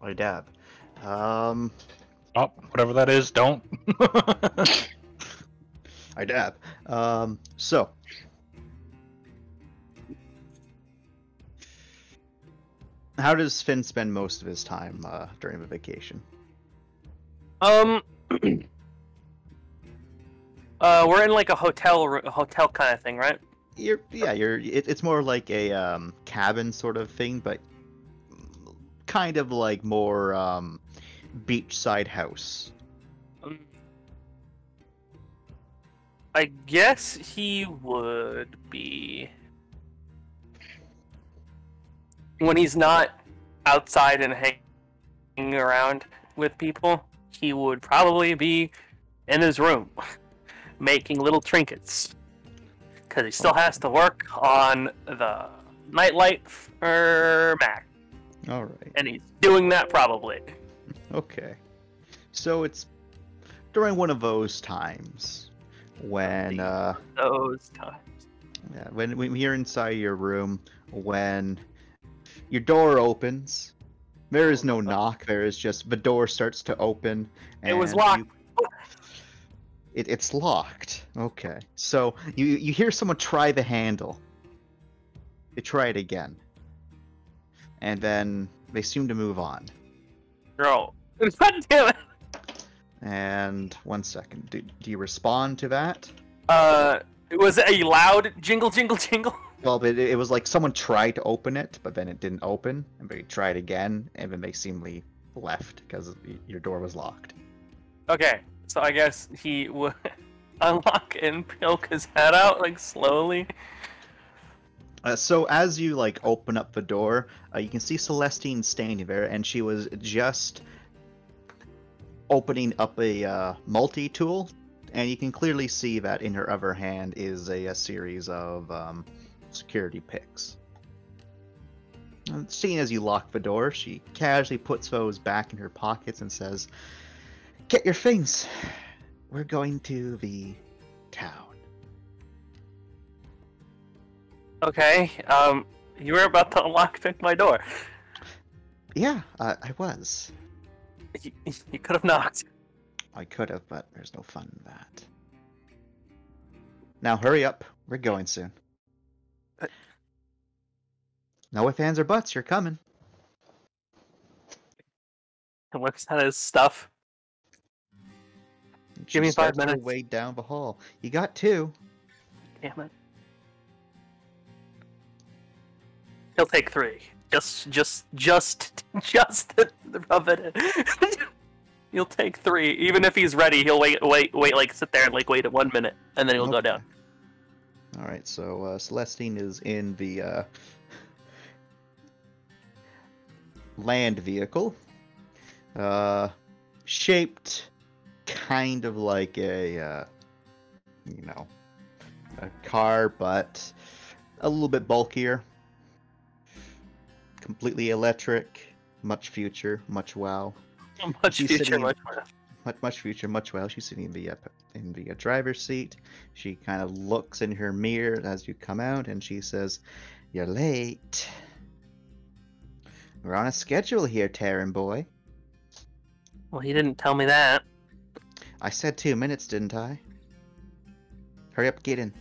I dab. Um, Oh, whatever that is, don't. I dab. So how does Finn spend most of his time during the vacation? We're in like a hotel kind of thing, right? It's more like a cabin sort of thing, but kind of like more beachside house. I guess he would be when he's not outside and hanging around with people. He would probably be in his room making little trinkets because he still has to work on the nightlight for Mac. All right. And he's doing that probably. Okay. So it's during one of those times when those times. Yeah, when you're inside your room, when your door opens, there is no knock. There is just the door starts to open. And it was locked. It's locked. Okay. So you hear someone try the handle. They try it again. And then they seem to move on. Bro. God damn it. And 1 second. Do you respond to that? Was it a loud jingle, jingle, jingle? Well, it was like someone tried to open it, but then it didn't open, and they tried again, and then they seemingly left because your door was locked. Okay, so I guess he would unlock and poke his head out, like, slowly. So as you, like, open up the door, you can see Celestine standing there, and she was just opening up a multi-tool, and you can clearly see that in her other hand is a series of security picks. And seeing as you lock the door, she casually puts those back in her pockets and says, "Get your things. We're going to the town." Okay, you were about to lockpick my door. Yeah, I was. You could have knocked. I could have, but there's no fun in that. Now hurry up. We're going soon. No ifs, ands, or buts. You're coming. And looks at his stuff. Give me 5 minutes. Way down the hall. You got 2. Damn it. He'll take 3. Just rub it in. He'll take 3. Even if he's ready, he'll wait, like sit there and like wait 1 minute, and then he'll go down. All right, so Celestine is in the land vehicle, shaped kind of like a a car, but a little bit bulkier. Completely electric, much future, much wow. Much future, much wow. She's sitting in the driver's seat. She kind of looks in her mirror as you come out, and she says, "You're late. We're on a schedule here, Terran boy." Well, he didn't tell me that. I said 2 minutes, didn't I? Hurry up, get in.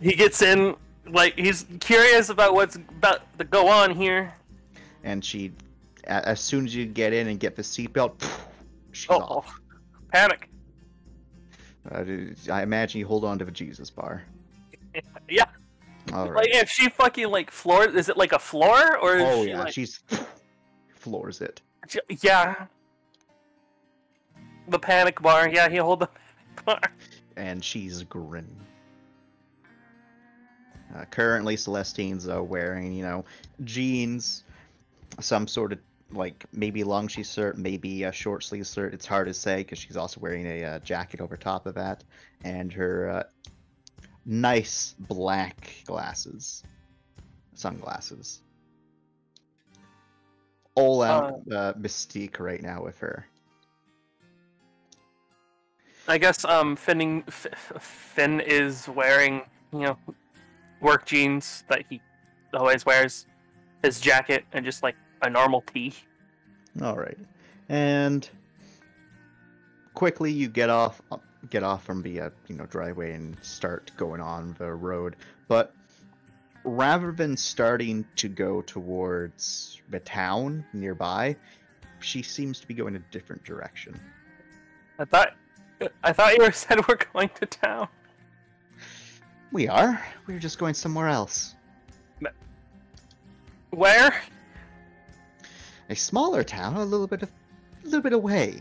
He gets in, like, he's curious about what's about to go on here. And she, as soon as you get in and get the seatbelt, she's off. Panic. I imagine you hold on to the Jesus bar. Yeah. All right. Like, if she fucking, like, floors, is it like a floor? Or is she, like... she's floors it. Yeah. The panic bar, yeah, he hold the panic bar. And she's grinning. Currently, Celestine's wearing, jeans, some sort of, like, maybe long sleeve shirt, maybe a short sleeve shirt. It's hard to say because she's also wearing a jacket over top of that, and her nice black sunglasses. All out mystique right now with her. I guess Finn is wearing, work jeans that he always wears, his jacket, and just like a normal tee. All right, and quickly you get off from the driveway and start going on the road. But rather than starting to go towards the town nearby, she seems to be going a different direction. I thought you said we're going to town. We are. We're just going somewhere else. Where? A smaller town, a little bit away.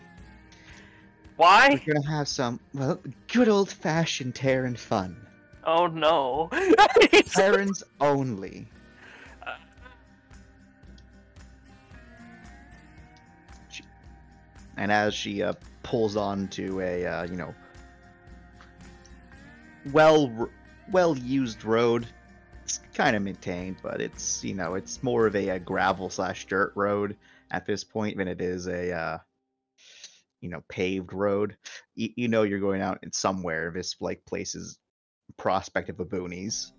Why? We're gonna have some, well, good old-fashioned Terran fun. Oh no. Terrans only. And as she pulls onto a well-used road, it's kind of maintained, but it's more of a gravel/dirt road at this point than it is a paved road. You're going out in somewhere. This place is prospect of the boonies.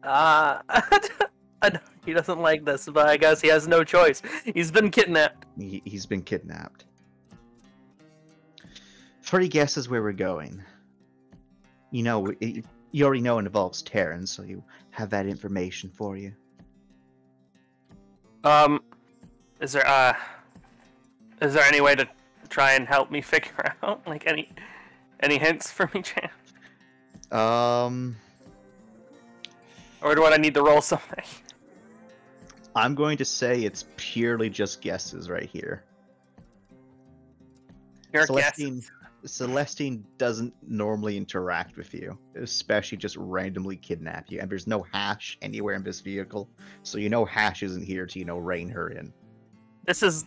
I know he doesn't like this, but I guess he has no choice. He's been kidnapped. He's been kidnapped. 3 guesses where we're going. You already know it involves Terran, so you have that information for you. Is there any way to try and help me figure out, like, any hints for me, Chan? Or do I need to roll something? I'm going to say it's purely just guesses right here. Your Celestine doesn't normally interact with you, especially just randomly kidnap you. And there's no hash anywhere in this vehicle, so hash isn't here to rein her in. This is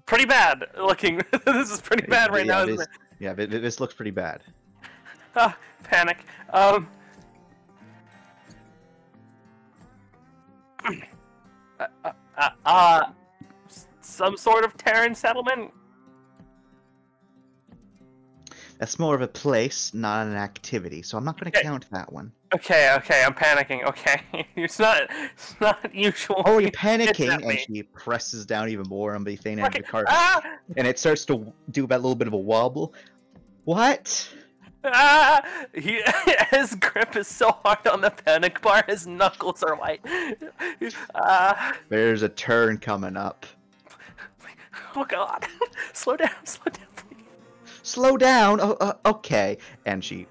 pretty bad looking. This is pretty bad right now, isn't it? Yeah, this looks pretty bad. Panic. Some sort of Terran settlement? That's more of a place, not an activity, so I'm not going to count that one. Okay, I'm panicking. Okay, it's not usual. Oh, you're panicking, and she presses down even more on the thing and the car, and it starts to do that little bit of a wobble. What? His grip is so hard on the panic bar, his knuckles are white. There's a turn coming up. Oh god. Slow down, please. Slow down. Oh, okay. And she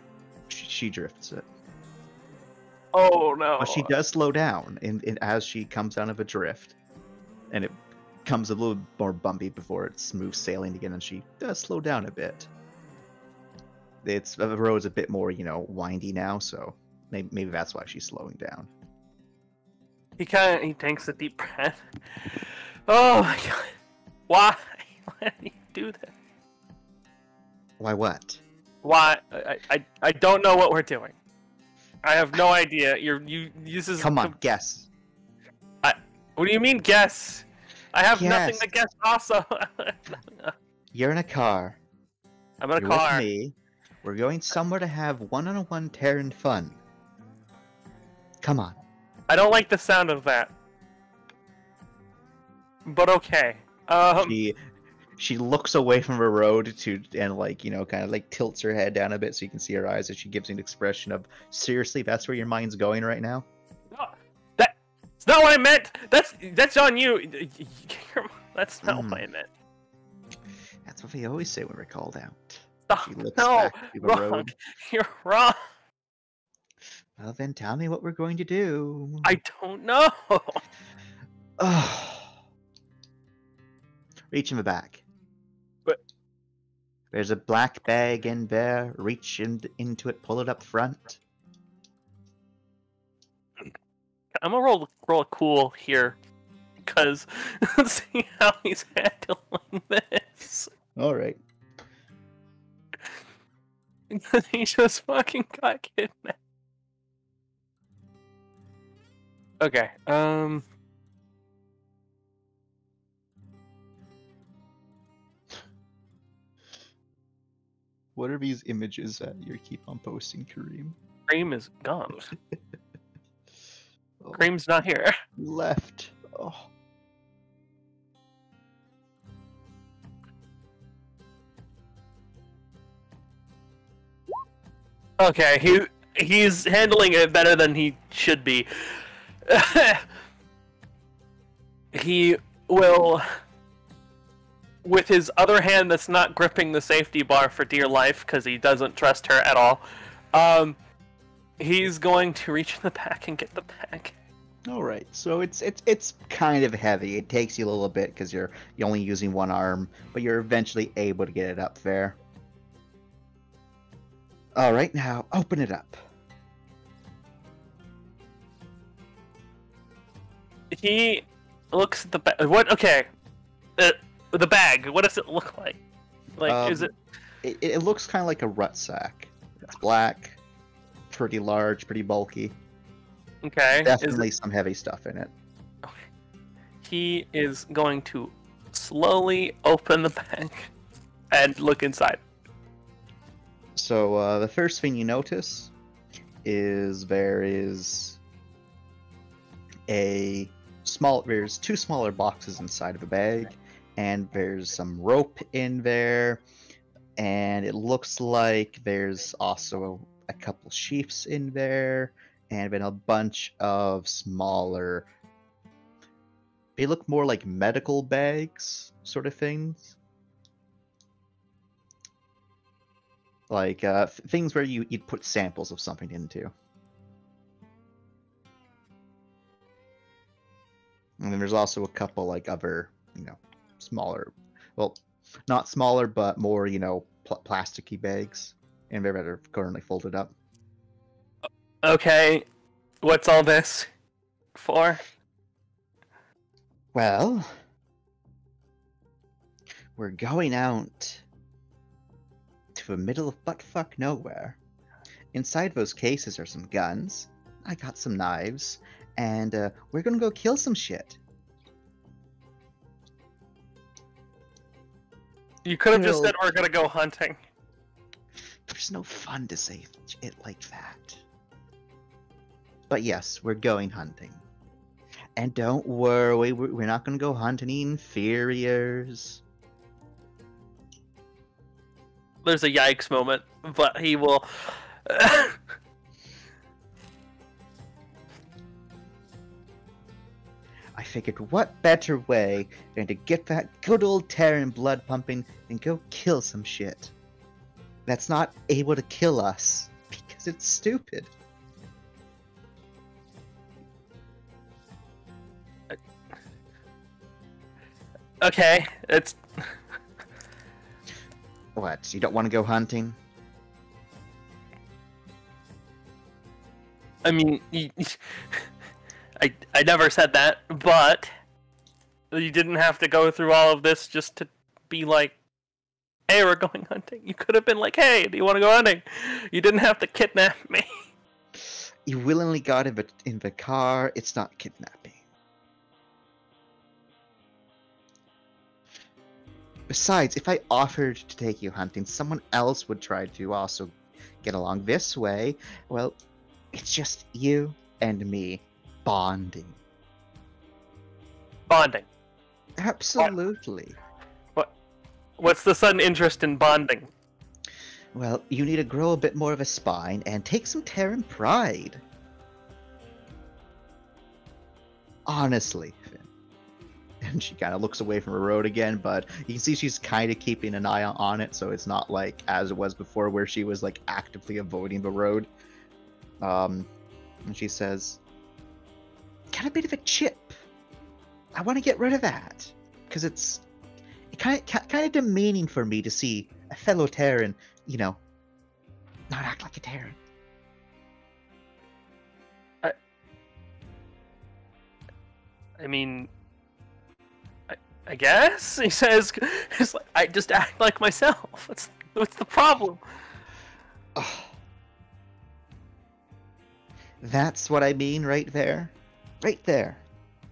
drifts it. Oh no. But she does slow down as she comes out of a drift. And it comes a little more bumpy before it's smooth sailing again, and she does slow down a bit. The road's a bit more, windy now, so maybe that's why she's slowing down. He takes a deep breath. Oh my god. Why? Why did you do that? Why what? Why? I don't know what we're doing. I have no idea. This is. Come on, guess. What do you mean guess? I have nothing to guess. Also. You're in a car. I'm in a car. With me. We're going somewhere to have one-on-one Terran fun. Come on. I don't like the sound of that. But okay. She looks away from the road and kind of tilts her head down a bit so you can see her eyes as she gives an expression of, seriously, that's where your mind's going right now? That's not what I meant! That's on you! That's not what I meant. That's what they always say when we're called out. Stop. She looks No, back to the wrong. road. You're wrong. Well, then tell me what we're going to do. I don't know. Reach in the back. But there's a black bag in there. Reach into it, pull it up front. I'm gonna roll cool here, because let's see how he's handling this. All right. Because he just fucking got kidnapped. Okay, What are these images that you keep on posting, Kareem? Cream is gone. Oh, Cream's not here. left. Oh. Okay, he's handling it better than he should be. He will, with his other hand that's not gripping the safety bar for dear life because he doesn't trust her at all, he's going to reach in the back and get the bag. All right, so it's kind of heavy. It takes you a little bit because you're only using one arm, but you're eventually able to get it up there. All right, now open it up. He looks at the bag. What? Okay, the bag. What does it look like? Like, is it? It looks kind of like a rucksack. It's black, pretty large, pretty bulky. Okay. Definitely some heavy stuff in it. Okay. He is going to slowly open the bag and look inside. So the first thing you notice is there's two smaller boxes inside of a bag, and there's some rope in there, and it looks like there's also a couple sheaths in there, and then a bunch of smaller, they look more like medical bags sort of things. Like things where you'd put samples of something into. And then there's also a couple like other, smaller, well, not smaller, but more, plasticky bags. And they're better currently folded up. Okay, what's all this for? Well, we're going out to the middle of buttfuck nowhere. Inside those cases are some guns. I got some knives. And we're gonna go kill some shit. You could have just said we're gonna go hunting. There's no fun to say it like that. But yes, we're going hunting. And don't worry, we're not gonna go hunting inferiors. There's a yikes moment, but he will... I figured what better way than to get that good old Terran blood pumping and go kill some shit that's not able to kill us because it's stupid. Okay, it's... What, you don't want to go hunting? I mean, I never said that, but you didn't have to go through all of this just to be like, hey, we're going hunting. You could have been like, hey, do you want to go hunting? You didn't have to kidnap me. You willingly got in the car. It's not kidnapping. Besides, if I offered to take you hunting, someone else would try to also get along this way. Well, it's just you and me bonding. Bonding. Absolutely. What's the sudden interest in bonding? Well, you need to grow a bit more of a spine and take some Terran pride. Honestly. And she kind of looks away from her road again, but you can see she's kind of keeping an eye on it, so it's not like as it was before where she was like actively avoiding the road. And she says, got a bit of a chip. I want to get rid of that because it's kind of demeaning for me to see a fellow Terran, not act like a Terran. I mean, I guess he says, it's like, I just act like myself. What's the problem? Oh. That's what I mean right there. Right there.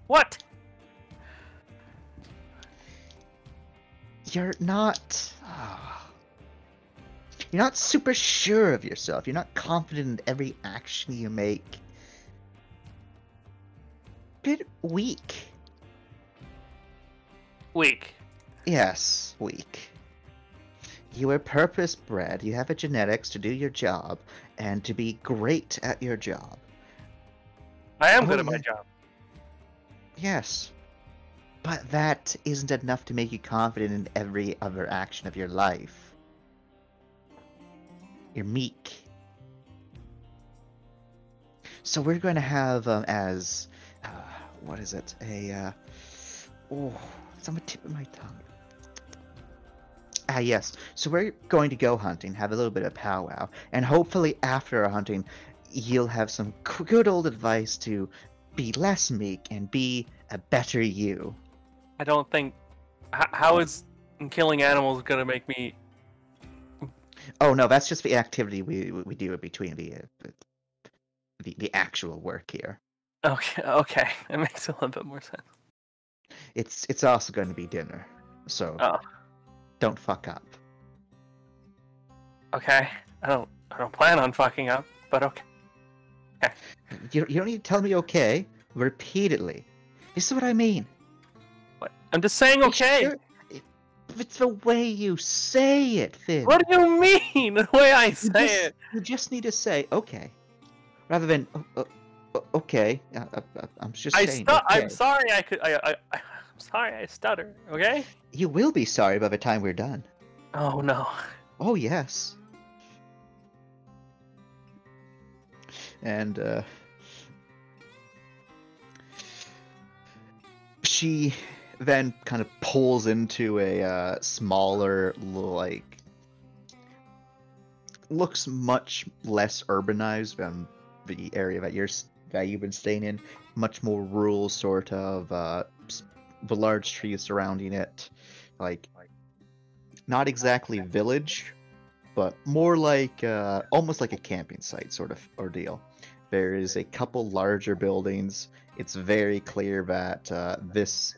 What? You're not super sure of yourself. You're not confident in every action you make. Bit weak. Weak. Yes, weak. You are purpose bred. You have a genetics to do your job and to be great at your job. I am Oh, good at yeah. my job. Yes. But that isn't enough to make you confident in every other action of your life. You're meek. So we're going to have as, what is it? Oh, it's on the tip of my tongue. Ah, yes. So we're going to go hunting, have a little bit of powwow, and hopefully after our hunting, you'll have some good old advice to be less meek and be a better you. I don't think. How is killing animals gonna make me? Oh no, that's just the activity we do in between the actual work here. Okay, okay, that makes a little bit more sense. It's also going to be dinner, so Oh, don't fuck up. okay. I don't plan on fucking up, but okay. You don't need to tell me okay repeatedly. This is what I mean. What? I'm just saying okay. Sure, it's the way you say it, Finn. What do you mean? The way I say it. You just need to say okay, rather than okay. I'm just saying. Okay. I'm sorry. I'm sorry. I stutter. Okay. You will be sorry by the time we're done. Oh no. Oh yes. And she then kind of pulls into a smaller, like, looks much less urbanized than the area that you've been staying in. Much more rural, sort of. The large trees surrounding it, like, not exactly village, but more like almost like a camping site sort of ordeal. There is a couple larger buildings. It's very clear that this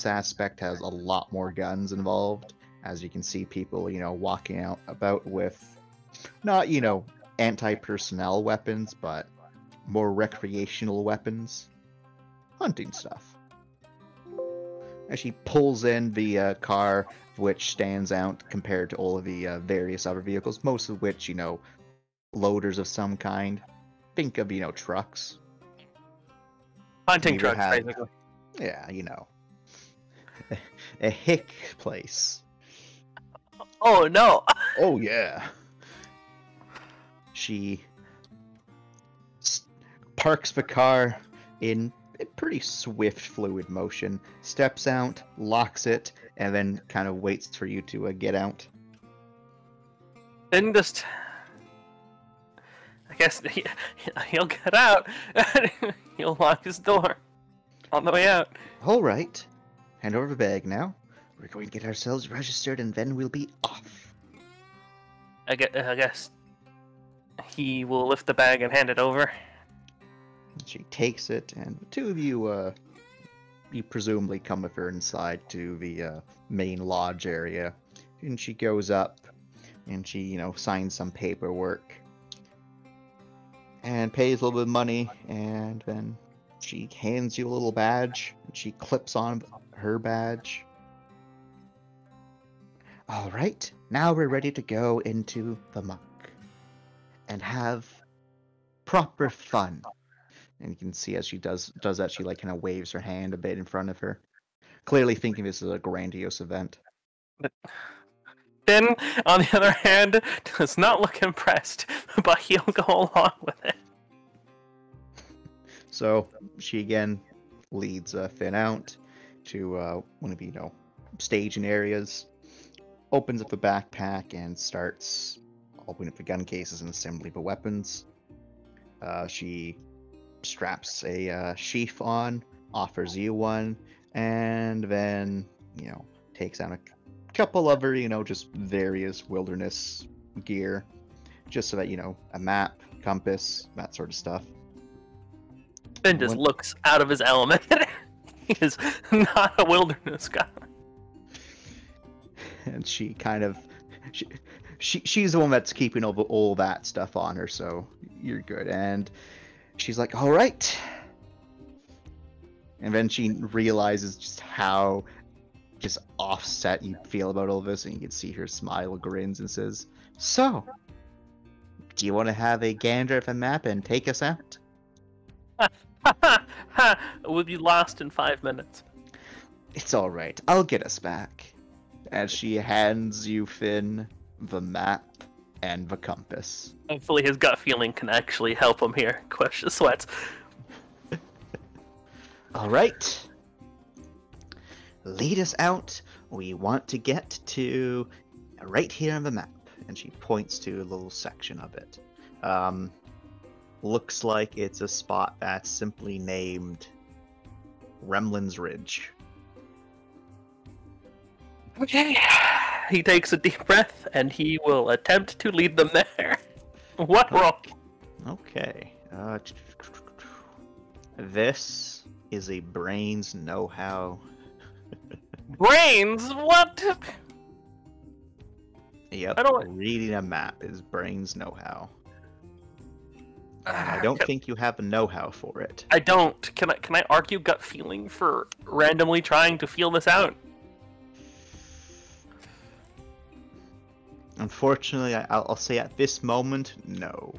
aspect has a lot more guns involved, as you can see people, walking out about with not, anti-personnel weapons, but more recreational weapons, hunting stuff. As she pulls in the car, which stands out compared to all of the various other vehicles, most of which, loaders of some kind. Think of, trucks. Hunting You trucks, have- basically. Yeah, a hick place. Oh no. Oh, yeah. She parks the car in a pretty swift, fluid motion, steps out, locks it, and then kind of waits for you to get out. Then just. I guess he'll get out. He'll lock his door on the way out. All right. Hand over the bag now. We're going to get ourselves registered, and then we'll be off. I guess he will lift the bag and hand it over. She takes it, and the two of you, you presumably come with her inside to the main lodge area. And she goes up, and she, signs some paperwork. And pays a little bit of money, and then she hands you a little badge, and she clips on her badge. All right, now we're ready to go into the muck and have proper fun. And you can see as she does that, she kind of waves her hand a bit in front of her, clearly thinking this is a grandiose event. Finn, on the other hand, does not look impressed, but he'll go along with it. So she again leads Finn out to one of the staging areas, opens up the backpack and starts opening up the gun cases and assembly the weapons. She straps a sheath on, offers you one, and then takes out a couple other just various wilderness gear, just so that a map, compass, that sort of stuff. Finn just looks out of his element. He is not a wilderness guy. And she kind of she's the one that's keeping all that stuff on her, so you're good. And she's like, all right. And then she realizes just how just offset you feel about all this, and you can see her smile, grins, and says, "So, do you want to have a gander at the map and take us out?" We'll be lost in 5 minutes. "It's all right. I'll get us back." As she hands you, Finn, the map and the compass. Hopefully his gut feeling can actually help him here. Question sweats. All right. Lead us out. We want to get to right here on the map. And she points to a little section of it. Looks like it's a spot that's simply named Remlin's Ridge. Okay. He takes a deep breath and he will attempt to lead them there. What roll? Okay. This is a brains know-how. Brains? What? Yep. I don't- Reading a map is brains know-how. I don't think you have a know-how for it. I don't. Can I argue gut feeling for randomly trying to feel this out? Unfortunately, I'll say at this moment, no.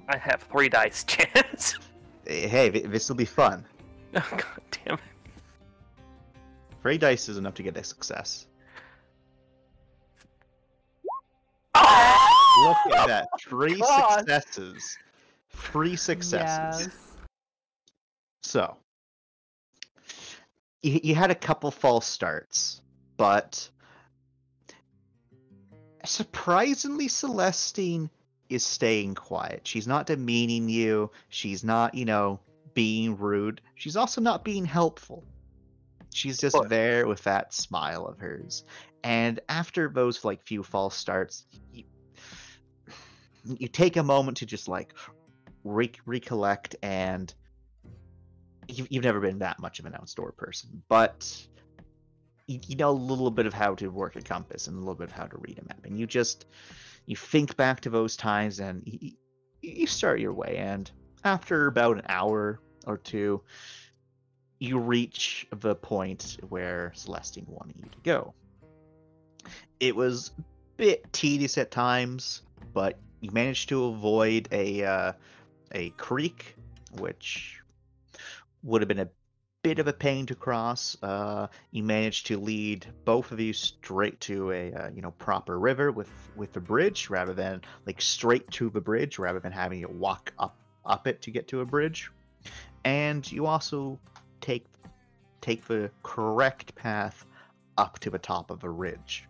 I have 3 dice chance. Hey, this will be fun. Oh, God damn it. 3 dice is enough to get a success. Oh! Look at that. 3 God. successes. 3 successes. Yes. So, you had a couple false starts, but surprisingly, Celestine is staying quiet. She's not demeaning you. She's not, being rude. She's also not being helpful. She's just What? there with that smile of hers. And after those few false starts, you take a moment to just recollect, and you've never been that much of an outdoor person, but you know a little bit of how to work a compass and a little bit of how to read a map, and you think back to those times, and you start your way, and after about an hour or two, you reach the point where Celestine wanted you to go. It was a bit tedious at times, but you managed to avoid a creek, which would have been a bit of a pain to cross. You managed to lead both of you straight to a proper river with the bridge, rather than straight to the bridge, rather than having to walk up it to get to a bridge. And you also take the correct path up to the top of a ridge.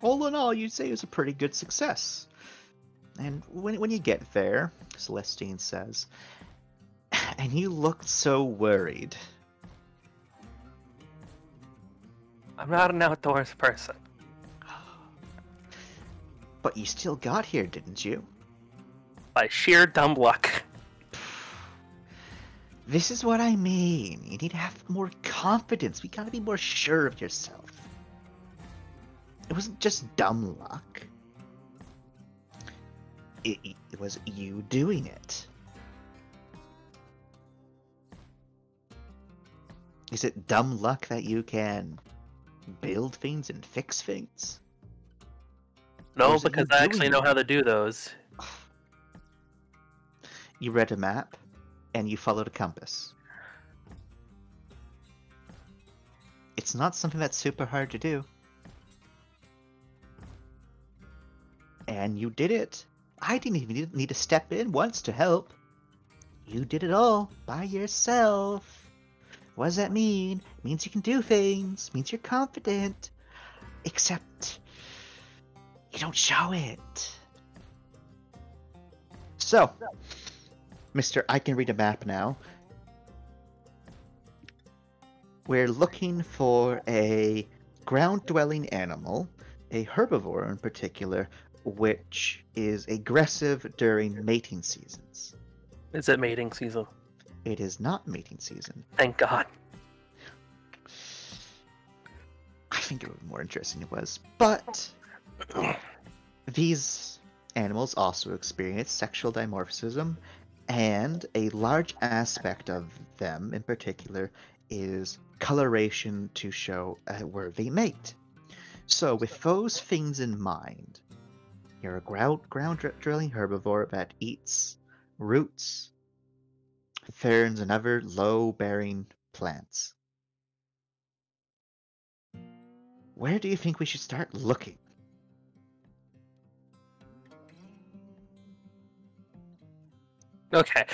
All in all, you'd say it was a pretty good success. And when you get there, Celestine says, "And you looked so worried." I'm not an outdoors person. "But you still got here, didn't you?" By sheer dumb luck. This is what I mean. You need to have more confidence. We gotta be more sure of yourself. It wasn't just dumb luck. It was you doing it. Is it dumb luck that you can build things and fix things? Or No, is it because you I actually doing know it? how to do those. You read a map, and you followed a compass. It's not something that's super hard to do. And you did it. I didn't even need to step in once to help. You did it all by yourself. What does that mean? It means you can do things. It means you're confident. Except you don't show it. So, Mr. I can read a map now. We're looking for a ground-dwelling animal, a herbivore in particular, which is aggressive during mating seasons. Is it mating season? It is not mating season. Thank God. I think it would be more interesting it was. But these animals also experience sexual dimorphism And a large aspect of them, in particular, is coloration to show a worthy mate. So, with those things in mind, you're a ground-dwelling herbivore that eats roots, ferns, and other low-bearing plants. Where do you think we should start looking? Okay.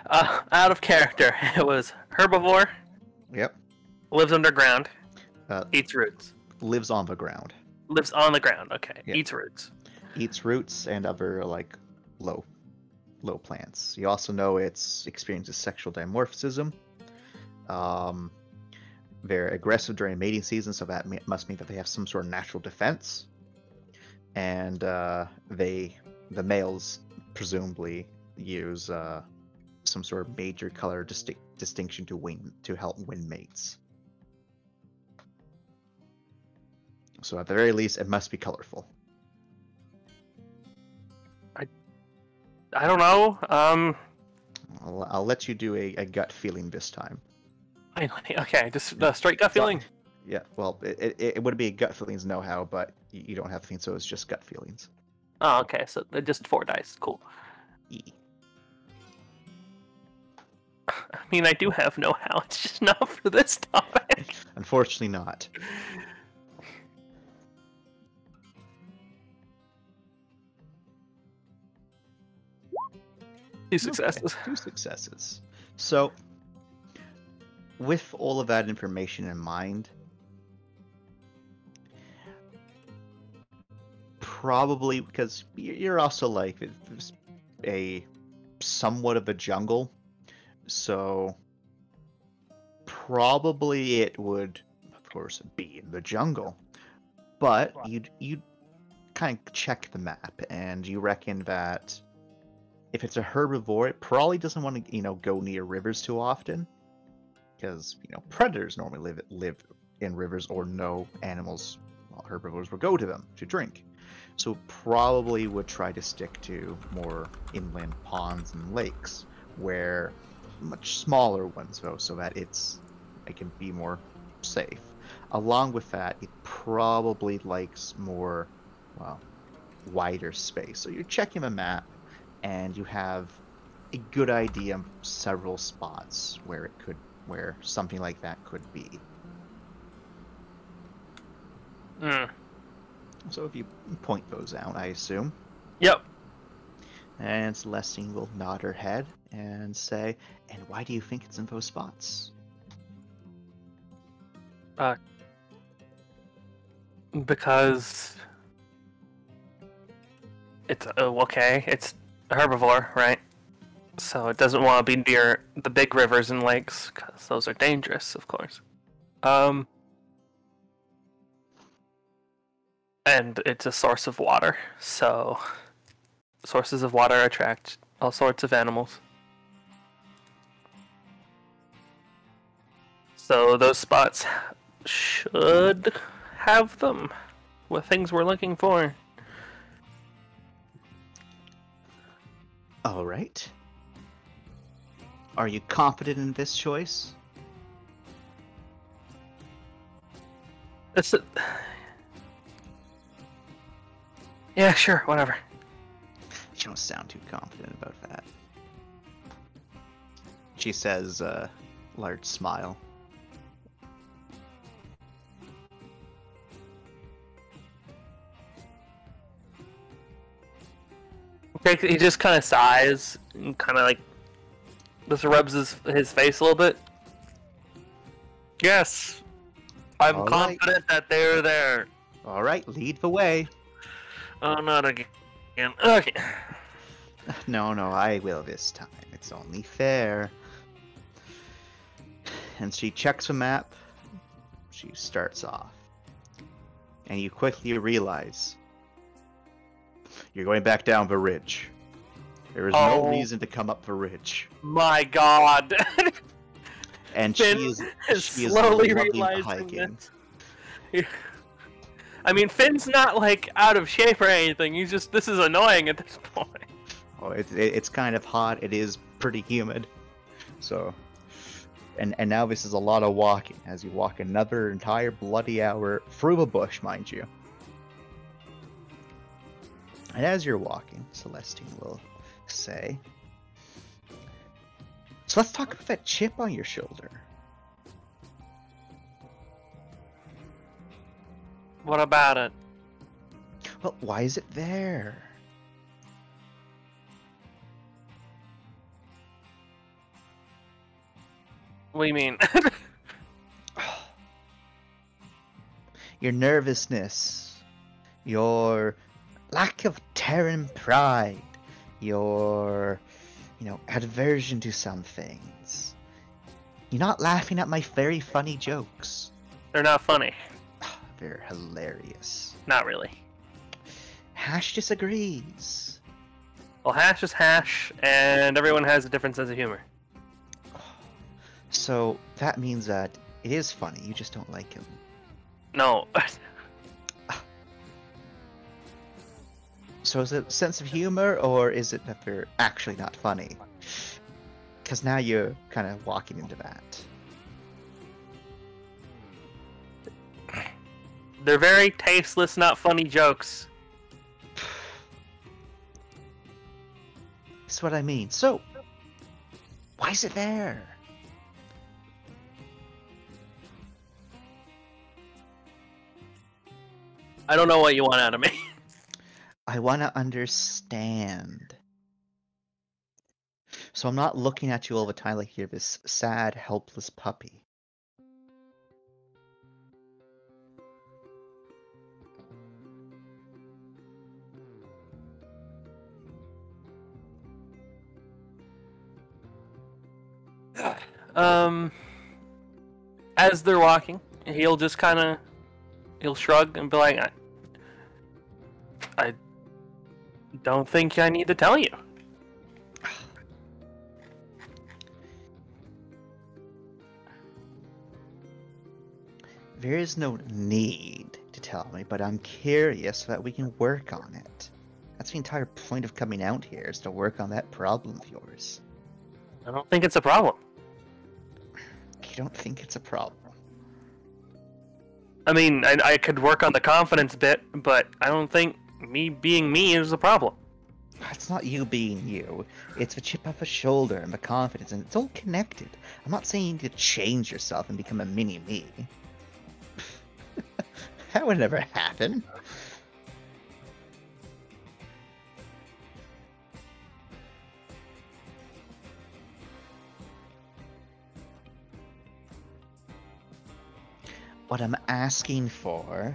Out of character. It was herbivore, Yep. lives underground, Uh, eats roots. lives on the ground. Lives on the ground. Okay. Yeah. Eats roots. Eats roots and other like low plants. You also know it's experiences sexual dimorphism. They're aggressive during mating season, so that must mean that they have some sort of natural defense. And the males presumably use some sort of major color distinction to help win mates. So at the very least, it must be colorful. I don't know. I'll let you do a gut feeling this time. Finally. Okay, just the straight gut feeling. Yeah, well, it would be gut feelings know-how, but you don't have feelings, so it's just gut feelings. Oh, okay. So just 4 dice. Cool. E. I mean, I do have know-how. It's just not for this topic. Unfortunately not. Two successes. Okay, 2 successes. So, with all of that information in mind, probably because you're also like a somewhat of a jungle, so probably it would, of course, be in the jungle. But you'd kind of check the map, and you reckon that if it's a herbivore, it probably doesn't want to, go near rivers too often, because predators normally live in rivers, or no animals, herbivores will go to them to drink. So probably would try to stick to more inland ponds and lakes, where much smaller ones though, so that it can be more safe. Along with that, it probably likes more, wider space. So you're checking the map, and you have a good idea of several spots where something like that could be. So if you point those out, I assume. Yep. And Celestine will nod her head and say, "And why do you think it's in those spots?" Because it's okay. It's a herbivore, right? So it doesn't want to be near the big rivers and lakes, because those are dangerous, of course. And it's a source of water, so sources of water attract all sorts of animals. So those spots should have them with things we're looking for. All right. Are you confident in this choice? Yeah, sure, whatever. You don't sound too confident about that. She says, large smile. Okay, he just kind of sighs and kind of just rubs his face a little bit. Yes, I'm All confident that they're there. All right, lead the way. Oh, not again. Okay. No, I will this time. It's only fair. And she checks the map. She starts off. And you quickly realize you're going back down the ridge. There is no reason to come up the ridge. My God. And Fynn she is slowly loving realizing hiking. this. I mean, Finn's not out of shape or anything. This is annoying at this point. Oh, it's kind of hot. It is pretty humid. So, and now this is a lot of walking, as you walk another entire bloody hour through a bush, mind you. And as you're walking, Celestine will say, so let's talk about that chip on your shoulder. What about it? Well, why is it there? What do you mean? Your nervousness, your lack of Terran pride, your, aversion to some things. You're not laughing at my very funny jokes. They're not funny. They're hilarious. Not really. Hash disagrees. Well, hash is hash, and everyone has a different sense of humor. So that means that it is funny, you just don't like him. No. So is it a sense of humor, or is it that they're actually not funny? Because now you're kind of walking into that. They're very tasteless, not funny jokes. That's what I mean. So, why is it there? I don't know what you want out of me. I want to understand. So I'm not looking at you all the time like you're this sad, helpless puppy. As they're walking, he'll just he'll shrug and be like, I don't think I need to tell you. There is no need to tell me, but I'm curious so that we can work on it. That's the entire point of coming out here, is to work on that problem of yours. I don't think it's a problem. You don't think it's a problem? I mean, I could work on the confidence bit, but I don't think me being me is a problem. It's not you being you. It's the chip off the shoulder and the confidence, and it's all connected. I'm not saying you need to change yourself and become a mini-me. That would never happen. What I'm asking for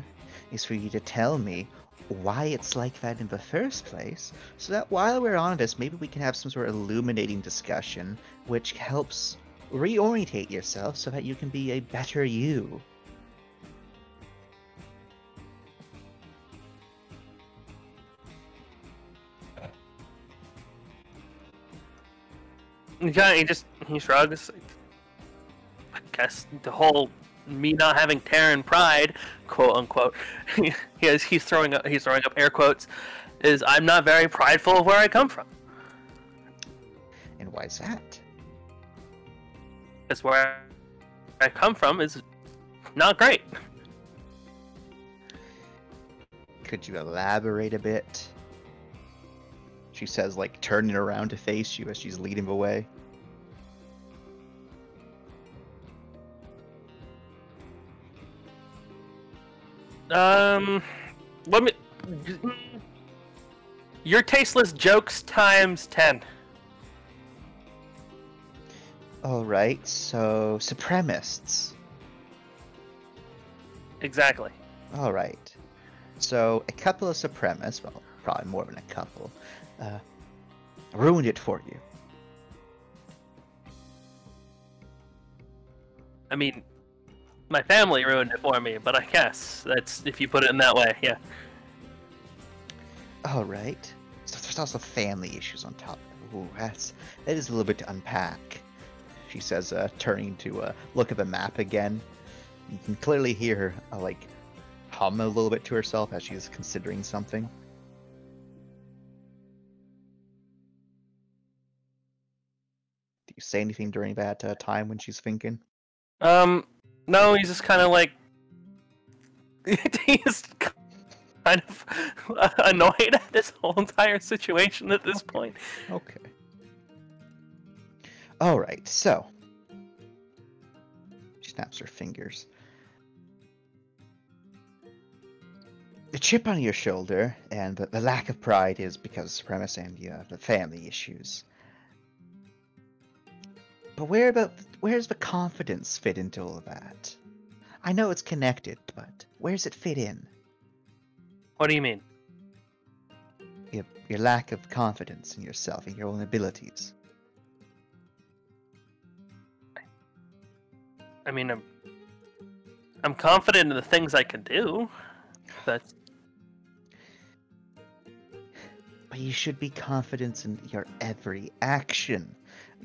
is for you to tell me why it's like that in the first place, so that while we're on this, maybe we can have some sort of illuminating discussion which helps reorientate yourself so that you can be a better you. He shrugs. I guess the whole me not having Terran pride, quote unquote, he's throwing up air quotes, is I'm not very prideful of where I come from. And why is that? Because where I come from is not great. Could you elaborate a bit? She says, like, turning around to face you as she's leading the way. Let me... Your tasteless jokes times 10. Alright, so supremacists. Exactly. Alright. So a couple of supremacists, well, probably more than a couple, ruined it for you. I mean, my family ruined it for me, but I guess that's if you put it in that way, yeah. Alright. So there's also family issues on top of it. Ooh, that is a little bit to unpack. She says, turning to look at the map again. You can clearly hear her, like, hum a little bit to herself as she's considering something. you say anything during that time when she's thinking? No, he's just kind of like he's kind of annoyed at this whole entire situation at this point. Okay. All right, so she snaps her fingers. The chip on your shoulder and the lack of pride is because of supremacy and the family issues. But where's the confidence fit into all of that? I know it's connected, but where's it fit in? What do you mean? Your lack of confidence in yourself and your own abilities. I mean, I'm confident in the things I can do. That's But you should be confident in your every action.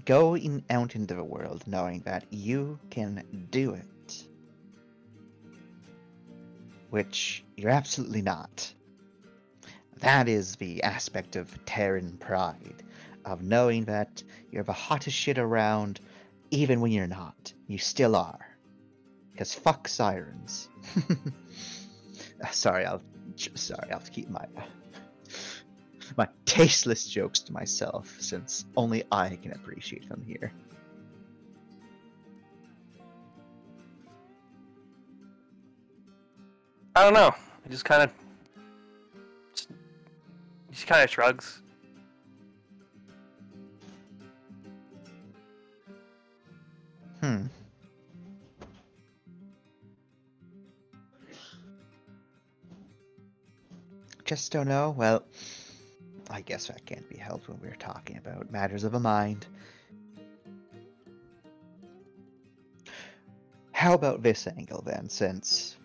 Going out into the world knowing that you can do it. Which you're absolutely not. That is the aspect of Terran pride. Of knowing that you're the hottest shit around, even when you're not. You still are. Because fuck sirens. Sorry, I'll have to keep my tasteless jokes to myself, since only I can appreciate them here. I don't know. He just kind of shrugs. Just don't know. Well, I guess that can't be helped when we're talking about matters of the mind. How about this angle then, since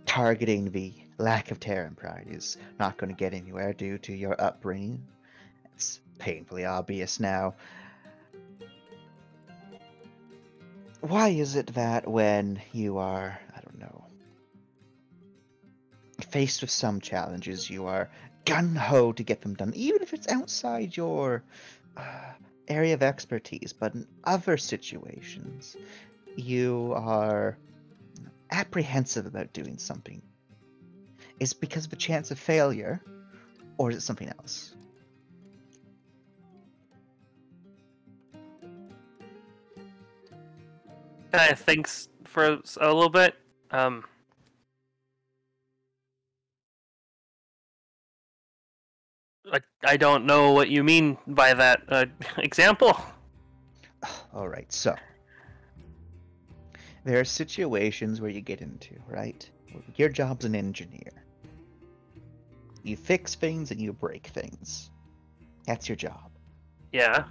targeting the lack of Terran pride is not going to get anywhere due to your upbringing? It's painfully obvious now. Why is it that when you are, I don't know, faced with some challenges, you are gung-ho to get them done, even if it's outside your area of expertise, but in other situations, you are apprehensive about doing something? Is it because of a chance of failure, or is it something else? Kind of thinks for a little bit. I don't know what you mean by that example. All right, so there are situations where you get into, right? Your job's an engineer. You fix things and you break things. That's your job. Yeah.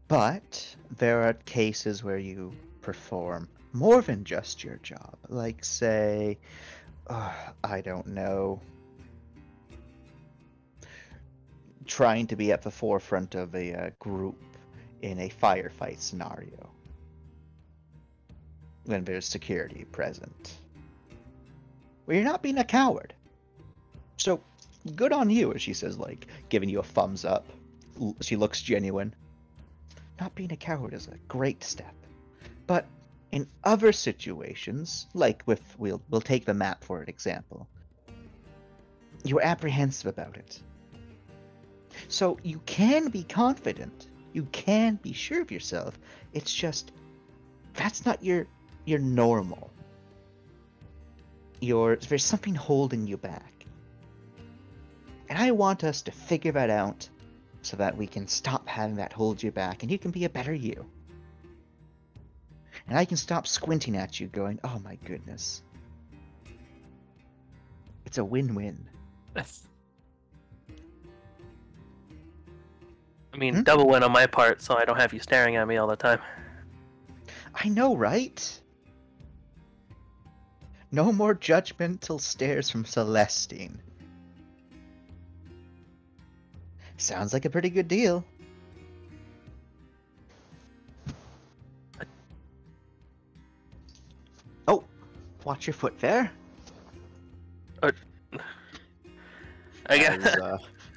But there are cases where you perform more than just your job. Like, say, I don't know, trying to be at the forefront of a group in a firefight scenario when there's security present. Well, you're not being a coward. So, good on you, as she says, like, giving you a thumbs up. She looks genuine. Not being a coward is a great step. But in other situations, like we'll take the map for an example, you're apprehensive about it. So you can be confident, you can be sure of yourself, it's just that's not your normal. There's something holding you back. And I want us to figure that out so that we can stop having that hold you back and you can be a better you. And I can stop squinting at you going, oh my goodness. It's a win-win. I mean, double win on my part, so I don't have you staring at me all the time. I know, right? No more judgmental stares from Celestine. Sounds like a pretty good deal. Oh, watch your foot there. I guess.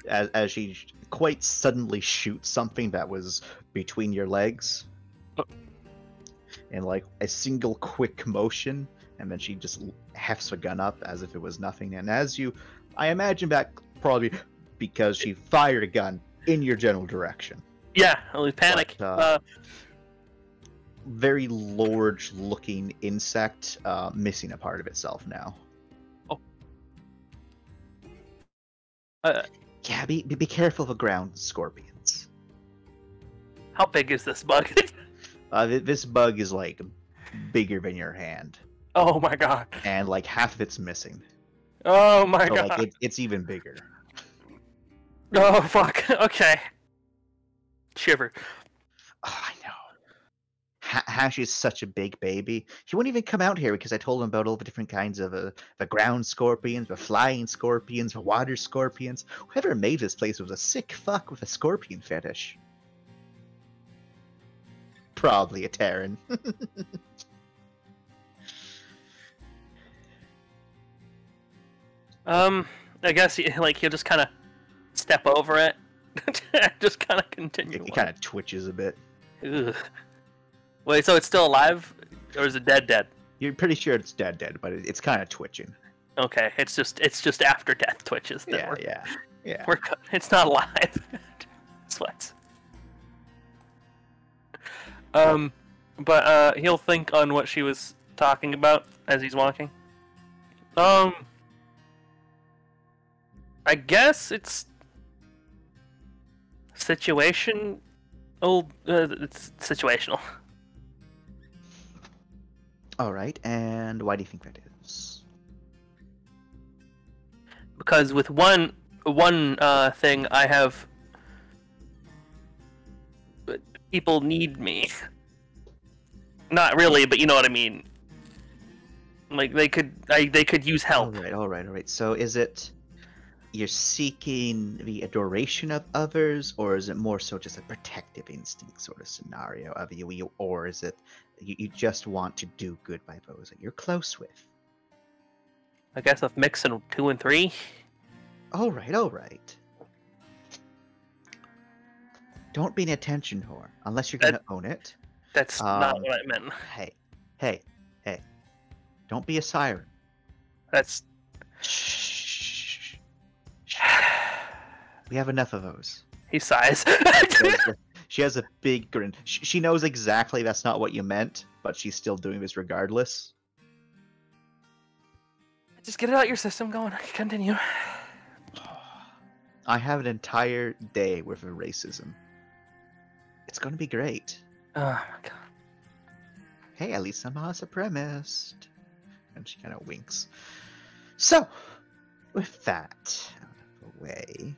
As she quite suddenly shoot something that was between your legs. In like a single quick motion, and then she just hefts a gun up as if it was nothing. And as you, I imagine that probably because she fired a gun in your general direction. Yeah, we panic. But, very large-looking insect, missing a part of itself now. Oh. Yeah, be careful of ground scorpions. How big is this bug? This bug is like bigger than your hand, Oh my god. and like half of it's missing. Oh my So god. like it's even bigger. Oh fuck. Okay. Shiver. Oh, I know. Hash is such a big baby. He wouldn't even come out here because I told him about all the different kinds of the ground scorpions, the flying scorpions, the water scorpions. Whoever made this place was a sick fuck with a scorpion fetish. Probably a Terran. I guess he'll just kind of step over it, just kind of continue. It kind of twitches a bit. Ugh. Wait, so it's still alive, or is it dead? You're pretty sure it's dead, but it's kind of twitching. Okay, it's just after death twitches. Yeah. It's not alive. Sweats. But he'll think on what she was talking about as he's walking. I guess it's situation. It's situational. All right, and why do you think that is? Because with one thing, I have people need me. Not really, but you know what I mean. Like they could use help. All right. So is it you're seeking the adoration of others, or is it more so just a protective instinct sort of scenario of you, or is it you just want to do good by those that you're close with? I guess I'm mixing 2 and 3. All right. Don't be an attention whore unless you're gonna own it. That's not what I meant. Hey. Don't be a siren. That's... Shh. We have enough of those. He sighs. She has a big grin. She knows exactly that's not what you meant, but she's still doing this regardless. Just get it out your system. Going. Continue. I have an entire day worth of racism. It's gonna be great. Oh my god. Hey, at least I'm not a supremacist. And she kind of winks. So, with that out of the way,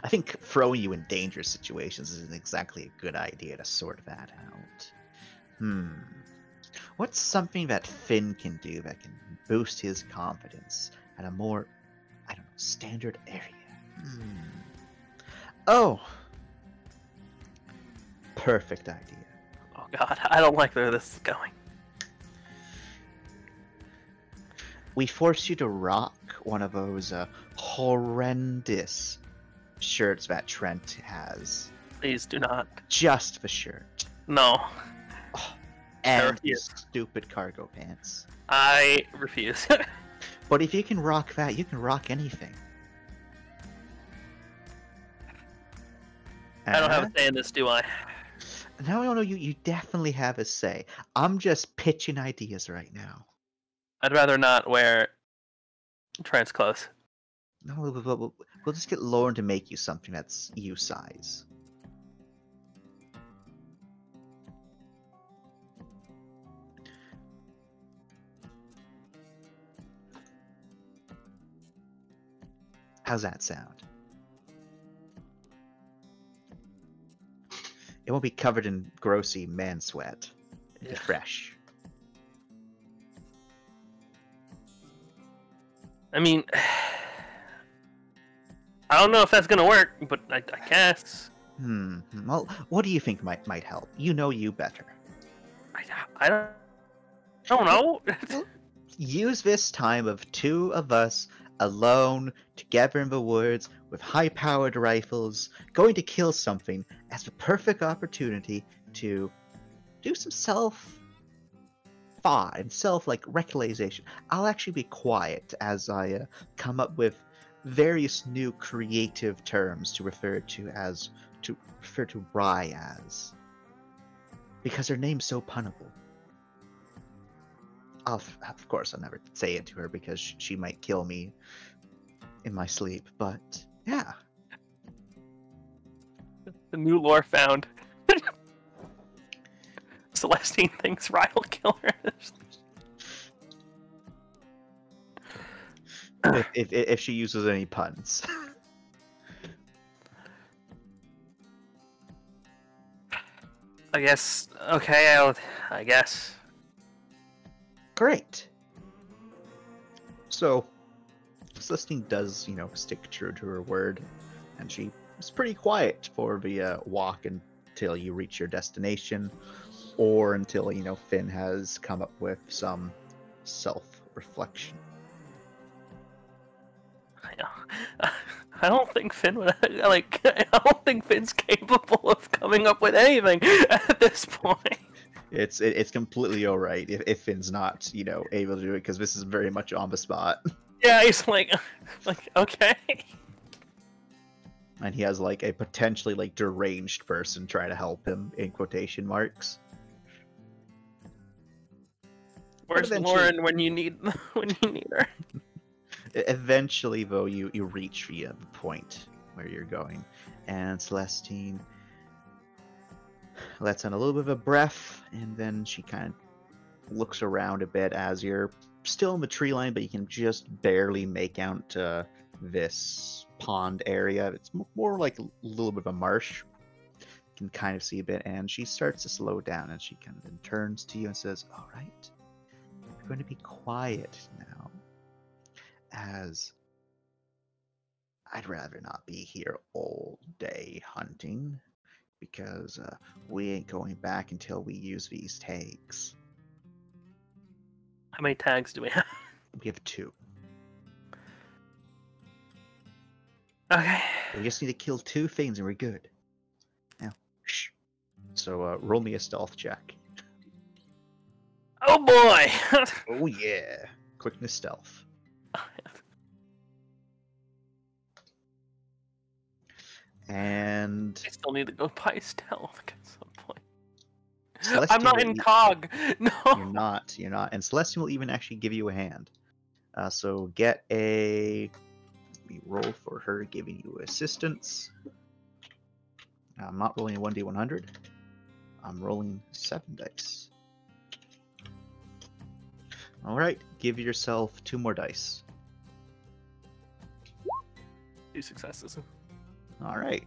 I think throwing you in dangerous situations isn't exactly a good idea to sort that out. What's something that Fynn can do that can boost his confidence at a more, I don't know, standard area? Oh! Perfect idea. Oh god, I don't like where this is going. We force you to rock one of those horrendous shirts that Trent has. Please do not. Just the shirt. No. Oh, and the stupid cargo pants. I refuse. But if you can rock that, you can rock anything. I don't have a say in this, do I? No, you definitely have a say. I'm just pitching ideas right now. I'd rather not wear Trent's clothes. No, we'll just get Lauren to make you something that's you size. How's that sound? It won't be covered in grossy man sweat. It'll be fresh. I mean, I don't know if that's gonna work, but I guess. Well, what do you think might help? You know you better. I don't know. Use this time of two of us alone, together in the woods, with high-powered rifles, going to kill something as the perfect opportunity to do some self-thought and realization. I'll actually be quiet as I come up with various new creative terms to refer to Rye as, because her name's so punnable. Of course, I'll never say it to her because she might kill me in my sleep, but yeah. The new lore found. Celestine thinks Rye will kill her. if she uses any puns. I guess. Okay, I guess. Great. So, Celestine does, stick true to her word, and she is pretty quiet for the walk until you reach your destination, or until, Fynn has come up with some self-reflection. I don't think Fynn would, I don't think Finn's capable of coming up with anything at this point. It's completely alright if Finn's not, able to do it, because this is very much on the spot. Yeah, he's like, okay. And he has, a potentially, deranged person try to help him, in quotation marks. Where's Lauren when you need her? Eventually, though, you reach the point where you're going, and Celestine lets in a little bit of a breath, and then she kind of looks around a bit as you're still in the tree line, but you can just barely make out this pond area. It's more like a little bit of a marsh. You can kind of see a bit, and she starts to slow down, and she kind of then turns to you and says, "All right, we're going to be quiet now, as I'd rather not be here all day hunting, because we ain't going back until we use these tags." How many tags do we have? We have 2. Okay. We just need to kill 2 things and we're good. Now, shh. So roll me a stealth check. Oh boy! Oh yeah. Quickness stealth. And I still need to go buy stealth at some point. Celestine I'm not in cog. No. You're not. And Celestine will even actually give you a hand. So get a... Let me roll for her giving you assistance. I'm not rolling a 1d100. I'm rolling 7 dice. Alright, give yourself 2 more dice. 2 successes. Alright.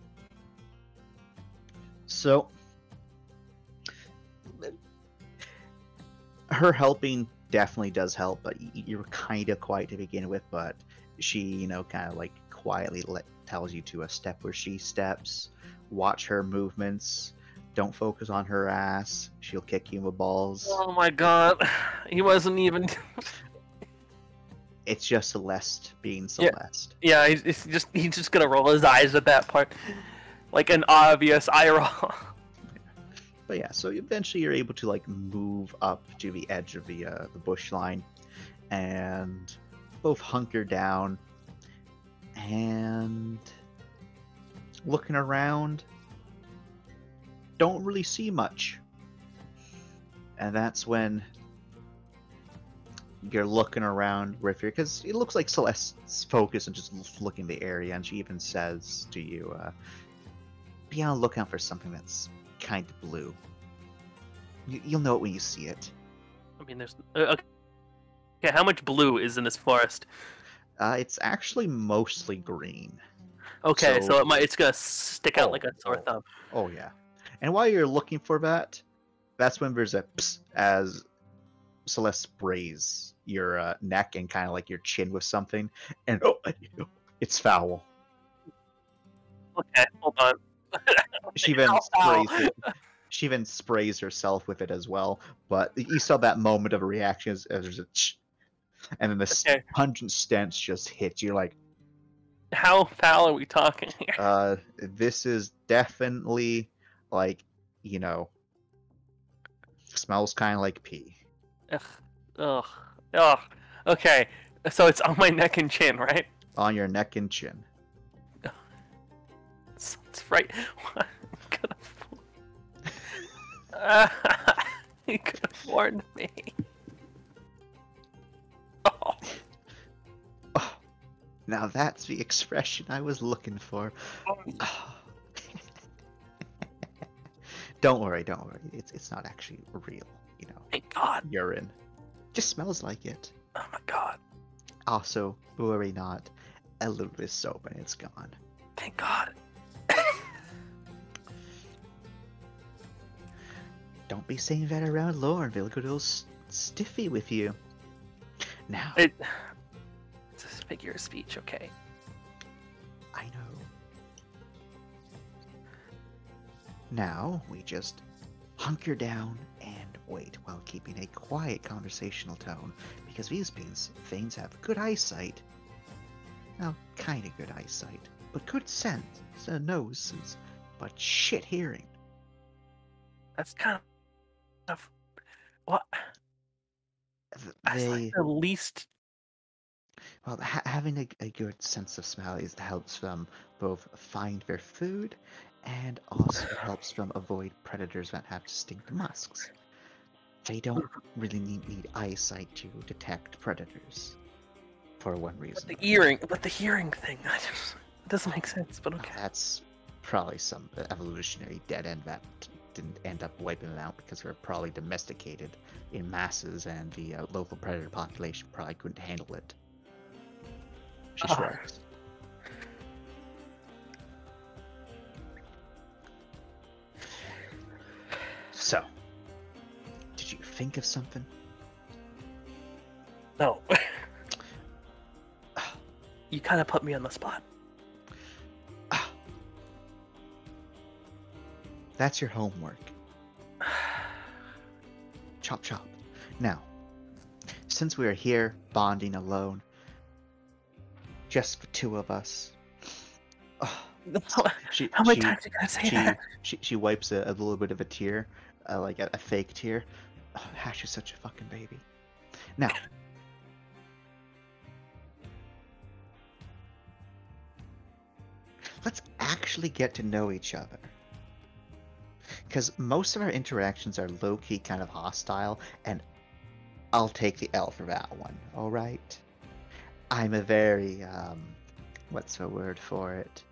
So, her helping definitely does help, but you're kind of quiet to begin with, but she, kind of quietly tells you to step where she steps, watch her movements, don't focus on her ass, she'll kick you in the balls. Oh my god, he wasn't even... It's just Celeste being Celeste. Yeah, he's just gonna roll his eyes at that part. Like an obvious eye roll. But yeah, so eventually you're able to move up to the edge of the bush line, and both hunker down, and looking around, don't really see much. And that's when you're looking around with her, because it looks like Celeste's focused and just looking the area, and she even says to you, be on the lookout for something that's kind of blue. You'll know it when you see it. I mean, there's... okay, how much blue is in this forest? It's actually mostly green. Okay, so it's gonna stick out like a sore thumb. Oh yeah. And while you're looking for that, that's when there's a psst as Celeste sprays your neck and kind of your chin with something, and it's foul. Okay, hold on. She then sprays it. She then sprays herself with it as well. But you saw that moment of a reaction as there's a And then the Okay. pungent stench just hits you. Like, How foul are we talking here? this is definitely like, smells kind of like pee. Ugh. Ugh. Ugh. Okay. So it's on my neck and chin, right? On your neck and chin. It's right. Uh, you could have warned me. Oh. Oh, now that's the expression I was looking for. Don't worry. It's not actually real, Thank God. urine. Just smells like it. Oh my God. Also, worry not, a little bit of soap and it's gone. Thank God. Don't be saying that around Laurenville. Look a little stiffy with you. Now, It's a figure of speech, okay? I know. Now, we just hunker down and wait while keeping a quiet conversational tone, because these things have good eyesight. Well, kind of good eyesight, but good sense, noses, but shit hearing. That's kind of what? That's like They, the least. well, having a good sense of smell helps them both find their food and also helps them avoid predators that have distinct musks. They don't really need eyesight to detect predators, for one reason. But the hearing thing, it doesn't make sense. But okay. That's probably some evolutionary dead end that didn't end up wiping them out because they were probably domesticated in masses and the local predator population probably couldn't handle it. She shrugs. So, did you think of something? No. You kind of put me on the spot. That's your homework. Chop chop. Now, since we are here bonding alone, just the two of us. How many times are you gonna say that? She wipes a little bit of a tear, like a fake tear. Oh, Hash is such a fucking baby. Now, let's actually get to know each other. Because most of our interactions are low-key kind of hostile, and I'll take the L for that one, alright? I'm a very, what's the word for it?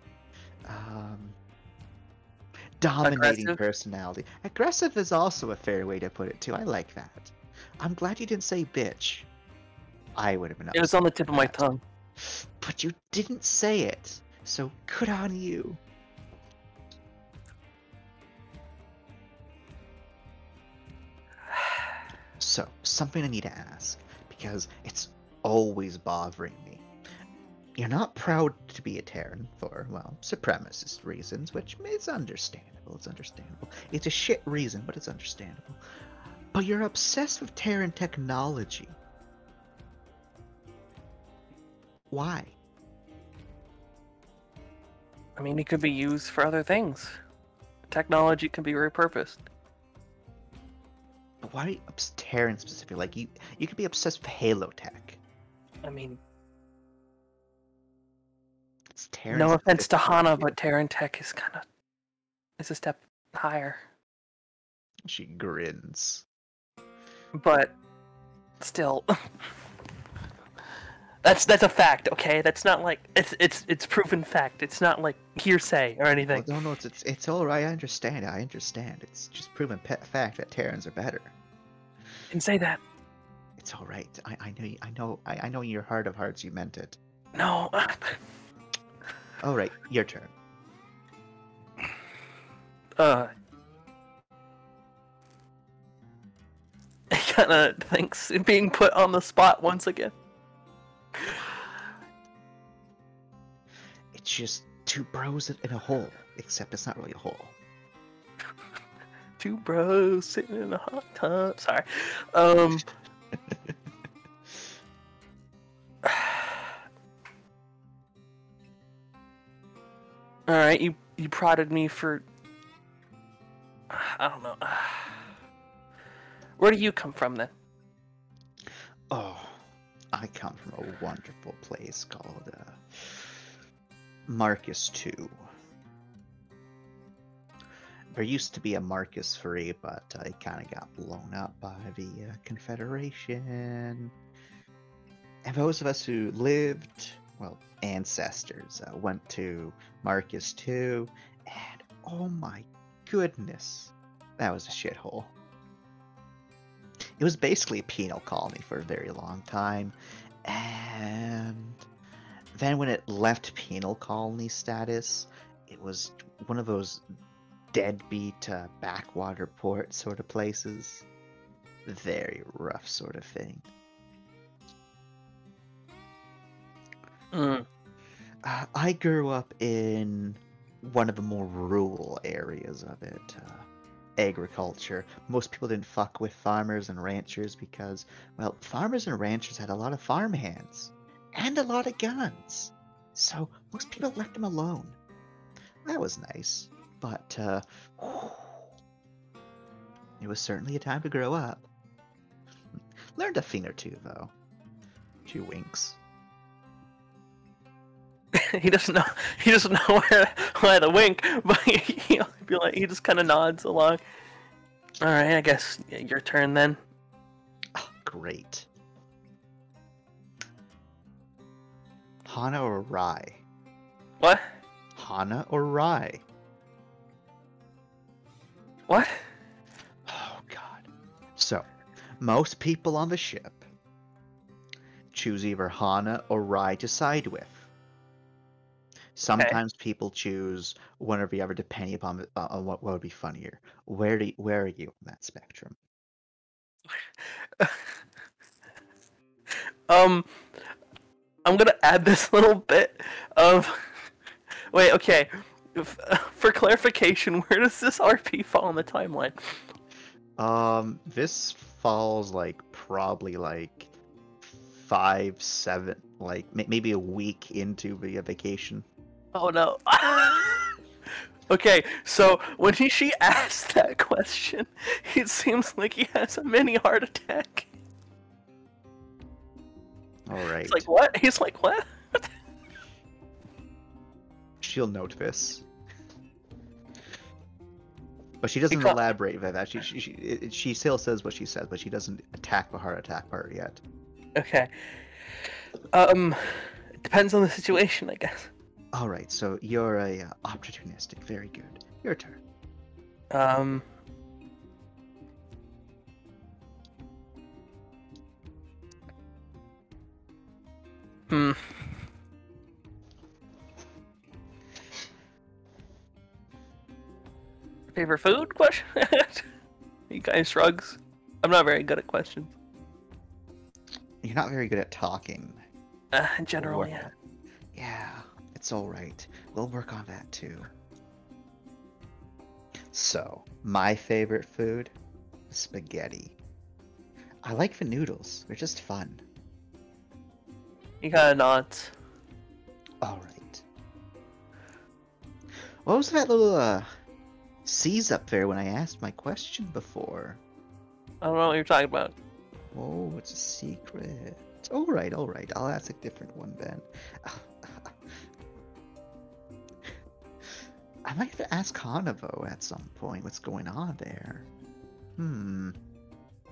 Dominating Aggressive? personality. Aggressive is also a fair way to put it, too. I like that. I'm glad you didn't say bitch. I would have been upset. It was on the tip of my that. tongue. But you didn't say it, so good on you. So, something I need to ask, because it's always bothering me. You're not proud to be a Terran for, well, supremacist reasons, which is understandable. It's understandable. It's a shit reason, but it's understandable. But you're obsessed with Terran technology. Why? I mean, it could be used for other things. Technology can be repurposed. But why Terran specifically? Like, you could be obsessed with Halo tech. I mean, It's Terran no offense to specific. Hana, but Terran Tech is a step higher. She grins. But still, that's a fact, okay? That's not like it's proven fact. It's not like hearsay or anything. Well, no, it's all right. I understand. It's just proven fact that Terrans are better. You can say that. It's all right. I know in your heart of hearts you meant it. No. All right, your turn. He kind of thinks being put on the spot once again. It's just two bros in a hole, except it's not really a hole. Two bros sitting in a hot tub. Sorry. All right, you prodded me for. I don't know. Where do you come from then? Oh, I come from a wonderful place called Marcus 2. There used to be a Marcus 3, but it kind of got blown up by the Confederation. And those of us who lived, well, ancestors, went to Marcus 2, and oh my goodness, that was a shithole. It was basically a penal colony for a very long time, and then when it left penal colony status, it was one of those deadbeat backwater port sort of places. Very rough sort of thing. I grew up in one of the more rural areas of it. Agriculture. Most people didn't fuck with farmers and ranchers because, well, farmers and ranchers had a lot of farmhands and a lot of guns. So most people left them alone. That was nice. But, it was certainly a time to grow up. Learned a thing or two, though. She winks. He doesn't know. He doesn't know why the wink, but he just kind of nods along. All right, I guess your turn then. Oh, great. Hana or Rye? What? Hana or Rye? What? Oh, God. So, most people on the ship choose either Hana or Rye to side with. Sometimes people choose one or the other depending upon what would be funnier. Where are you on that spectrum? I'm gonna add this little bit of. Wait, okay. For clarification, where does this RP fall on the timeline? This falls probably 5, 7, maybe a week into the vacation. Oh no. Okay, so when she asked that question, it seems like he has a mini heart attack. All right. He's like, what? He's like, what? She'll note this. But she doesn't elaborate by that. She still says what she says, but she doesn't attack the heart attack part yet. Okay. It depends on the situation, I guess. All right, so you're a opportunistic. Very good. Your turn. Favorite food? Question. He kind of shrugs. I'm not very good at questions. You're not very good at talking. In general, yeah. Yeah, it's all right. We'll work on that too. So, my favorite food? Spaghetti. I like the noodles. They're just fun. He kind of nods. All right. What was that little C's up there when I asked my question before? I don't know what you're talking about. Oh, it's a secret. All right. I'll ask a different one then. I might have to ask Hanavo at some point what's going on there.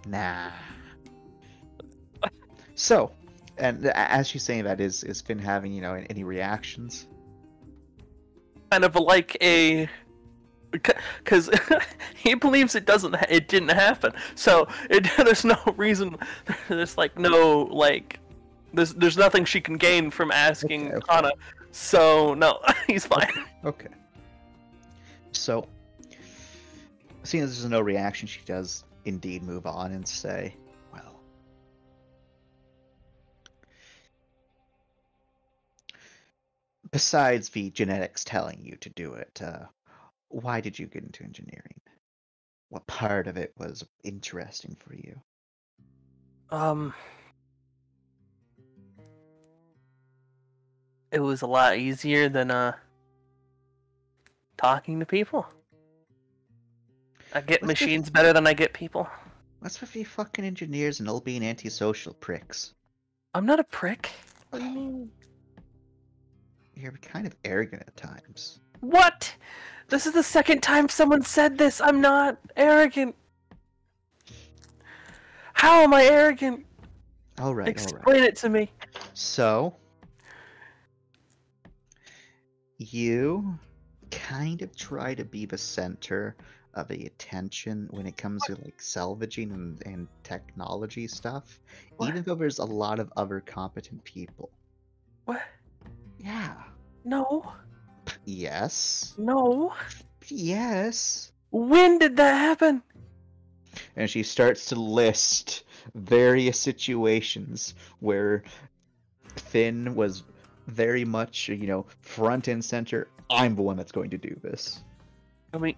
Nah. So, and as she's saying that, is Finn having, any reactions? Kind of like a... Because he believes it didn't happen. So there's no reason. There's there's nothing she can gain from asking Hana. So no, he's fine. Okay. So, seeing as there's no reaction, she does indeed move on and say, "Well, besides the genetics telling you to do it, why did you get into engineering? What part of it was interesting for you?" It was a lot easier than talking to people. I get What's machines better than I get people. What's with you fucking engineers and all being antisocial pricks? I'm not a prick. What do you mean? You're kind of arrogant at times. What? This is the second time someone said this. I'm not arrogant. How am I arrogant? Alright, Explain it to me. So, you kind of try to be the center of the attention when it comes to like salvaging and technology stuff, What? even though there's a lot of other competent people. What? Yeah. No. Yes. No. Yes. When did that happen? And she starts to list various situations where Fynn was very much, front and center. I'm the one that's going to do this. I mean,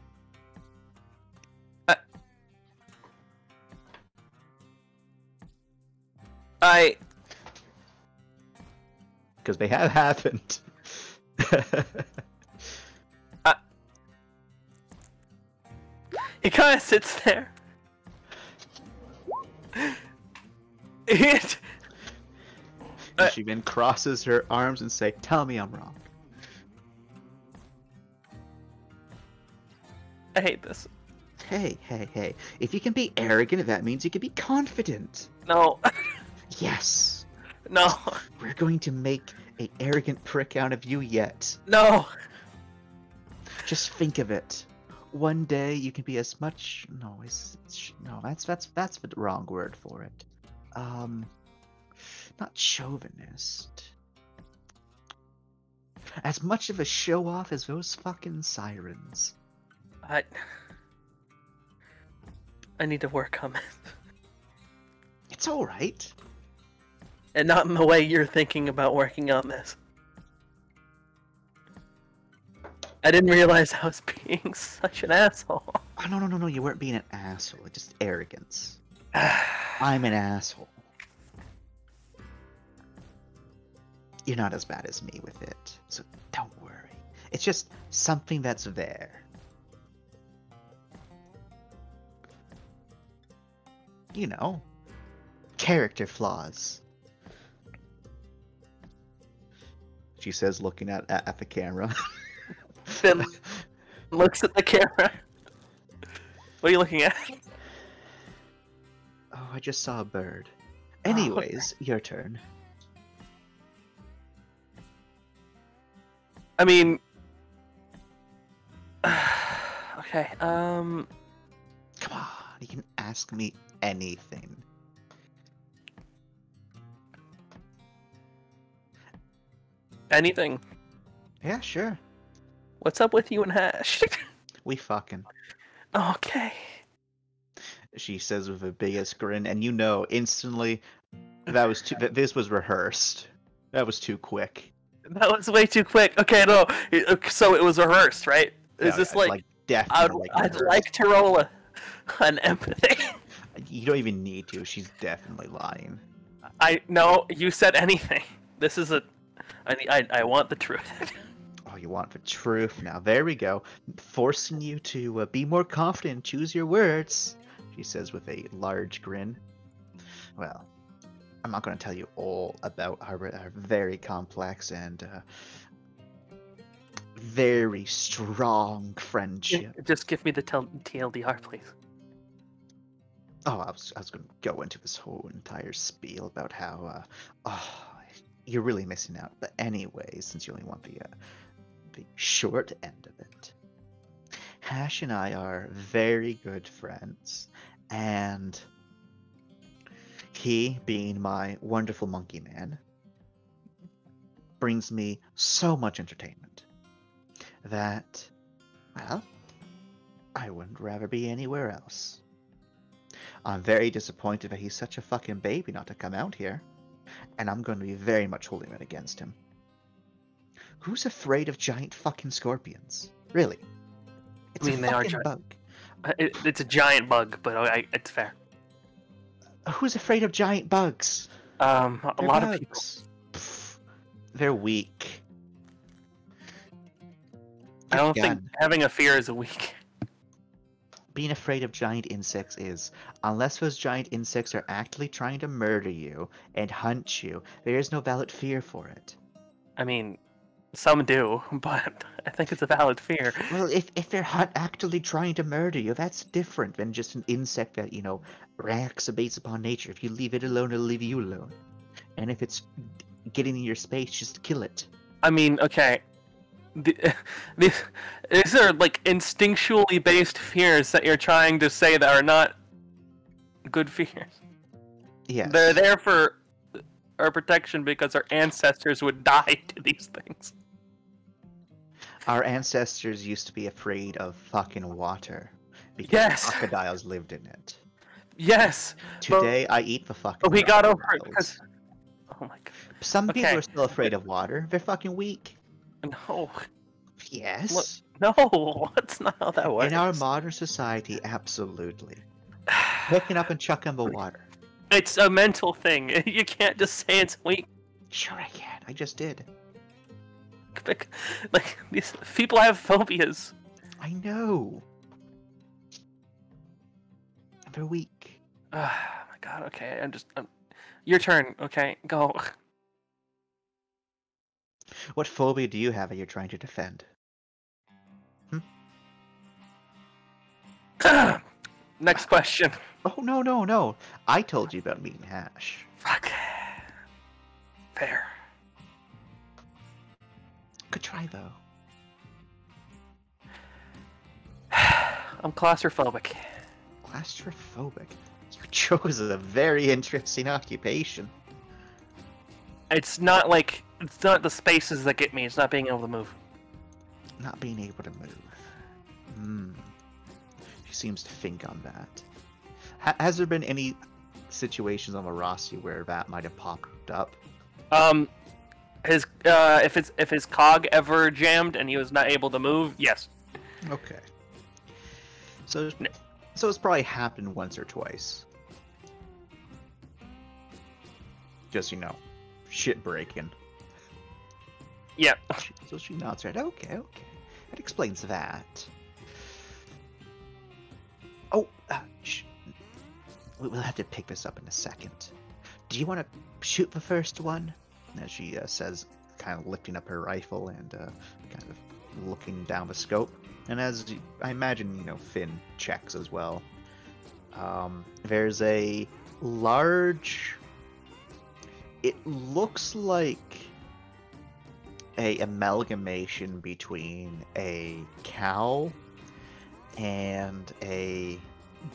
Because they have happened. he kind of sits there. It. And she then crosses her arms and say, "Tell me I'm wrong." I hate this. Hey. If you can be arrogant, that means you can be confident. No. Yes. No. We're going to make an arrogant prick out of you yet. No. Just think of it. One day you can be as much. No, that's the wrong word for it. Not chauvinist. As much of a show off as those fucking sirens. I need to work on it. It's alright. And not in the way you're thinking about working on this. I didn't realize I was being such an asshole. Oh, no, you weren't being an asshole. It's just arrogance. I'm an asshole. You're not as bad as me with it, so don't worry. It's just something that's there. Character flaws. She says, looking at the camera. Fynn looks at the camera. What are you looking at? Oh, I just saw a bird. Anyways, your turn. I mean... okay, Come on, you can ask me anything. anything. Yeah, sure. What's up with you and Hash? We fucking. Okay. She says with the biggest grin, and instantly this was rehearsed. That was too quick. That was way too quick. Okay, no. So it was rehearsed, right? Is this definitely I'd like to roll an empathy. You don't even need to. She's definitely lying. No, you said anything. This is I want the truth. Oh, you want the truth now. There we go. Forcing you to be more confident, choose your words, she says with a large grin. Well, I'm not going to tell you all about our very complex and very strong friendship. Just give me the TLDR, please. Oh, I was going to go into this whole entire spiel about how, you're really missing out. But anyway, since you only want the short end of it, Hash and I are very good friends, and he, being my wonderful monkey man, brings me so much entertainment that, well, I wouldn't rather be anywhere else. I'm very disappointed that he's such a fucking baby not to come out here, and I'm going to be very much holding it against him. Who's afraid of giant fucking scorpions? Really? It's I mean, they are giant. Bug. It's a giant bug, but it's fair. Who's afraid of giant bugs? A lot of people. Pfft, they're weak. I don't think Again, having a fear is weak. being afraid of giant insects is, unless those giant insects are actively trying to murder you and hunt you, there is no valid fear for it. I mean, some do, but I think it's a valid fear. Well, if they're actively trying to murder you, that's different than just an insect that, reacts based upon nature. If you leave it alone, it'll leave you alone. And if it's getting in your space, just kill it. I mean, okay. The- these are like instinctually based fears that you're trying to say that are not good fears. Yes. They're there for our protection because our ancestors would die to these things. Our ancestors used to be afraid of fucking water because Yes. crocodiles lived in it. Yes. Today, I eat the fucking But we got over it crocodiles. because. Oh my god. Some people Okay. are still afraid of water. They're fucking weak. No. Yes. No. That's not how that works. In our modern society, absolutely. Picking up and chucking the water. It's a mental thing. You can't just say it's weak. Sure I can. I just did. Like these people have phobias. I know. They're weak. Oh my god. Okay. Your turn. Okay. Go. What phobia do you have that you're trying to defend? Next question. Oh, no. I told you about meat and hash. Fuck. Fair. Good try, though. I'm claustrophobic. Claustrophobic? You chose a very interesting occupation. It's not the spaces that get me. It's not being able to move. Not being able to move. She seems to think on that. Has there been any situations on Marasi where that might have popped up? If his cog ever jammed and he was not able to move, yes. Okay. So it's probably happened once or twice. Just, shit breaking. Yeah. So she nods her head. Okay. That explains that. Oh, we'll have to pick this up in a second. Do you want to shoot the first one? As she says, kind of lifting up her rifle and kind of looking down the scope. And as I imagine, Fynn checks as well. There's a large... It looks like a amalgamation between a cow and a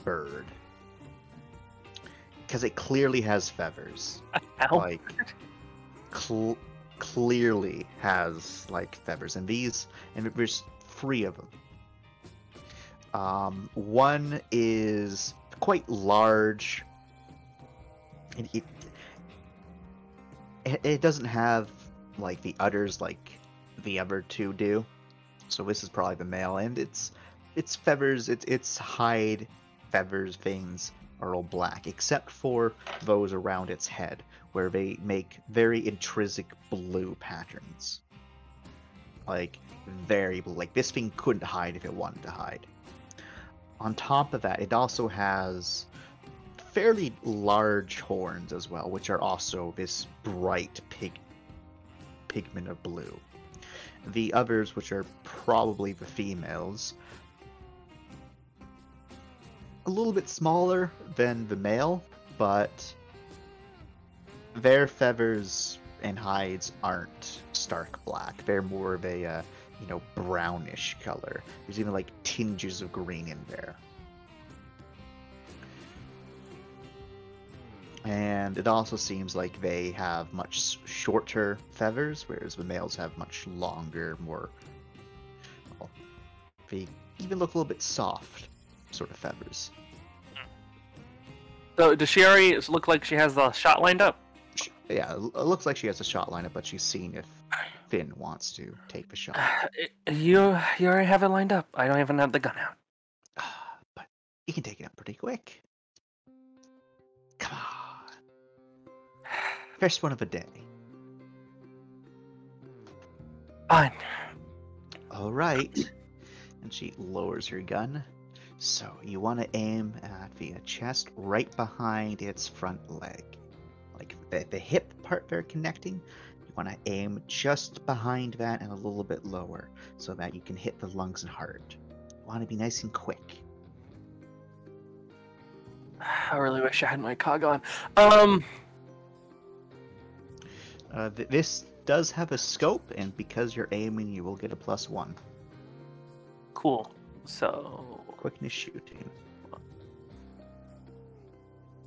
bird. Because it clearly has feathers. Ow. Like, clearly has, feathers. And there's 3 of them. One is quite large. It doesn't have the udders like the other 2 do. So this is probably the male, and its feathers, its hide, feathers, veins are all black, except for those around its head, where they make very intrinsic blue patterns. Very blue. This thing couldn't hide if it wanted to hide. On top of that, it also has fairly large horns as well, which are also this bright pigment of blue. The others, which are probably the females, a little bit smaller than the male, but their feathers and hides aren't stark black. They're more of a brownish color. There's even tinges of green in there. And it also seems like they have much shorter feathers, whereas the males have much longer, more... Well, they even look a little bit soft sort of feathers. So does she already look like she has the shot lined up? Yeah, it looks like she has a shot lined up, but she's seeing if Fynn wants to take the shot. You already have it lined up. I don't even have the gun out. But you can take it up pretty quick. Come on. First one of the day. Fine. All right. And she lowers her gun. So you want to aim at the chest right behind its front leg. Like the hip part they're connecting, you want to aim just behind that and a little bit lower so that you can hit the lungs and heart. You want to be nice and quick. I really wish I had my cog on. This does have a scope, and because you're aiming, you will get a +1. Cool. So Quickness shooting.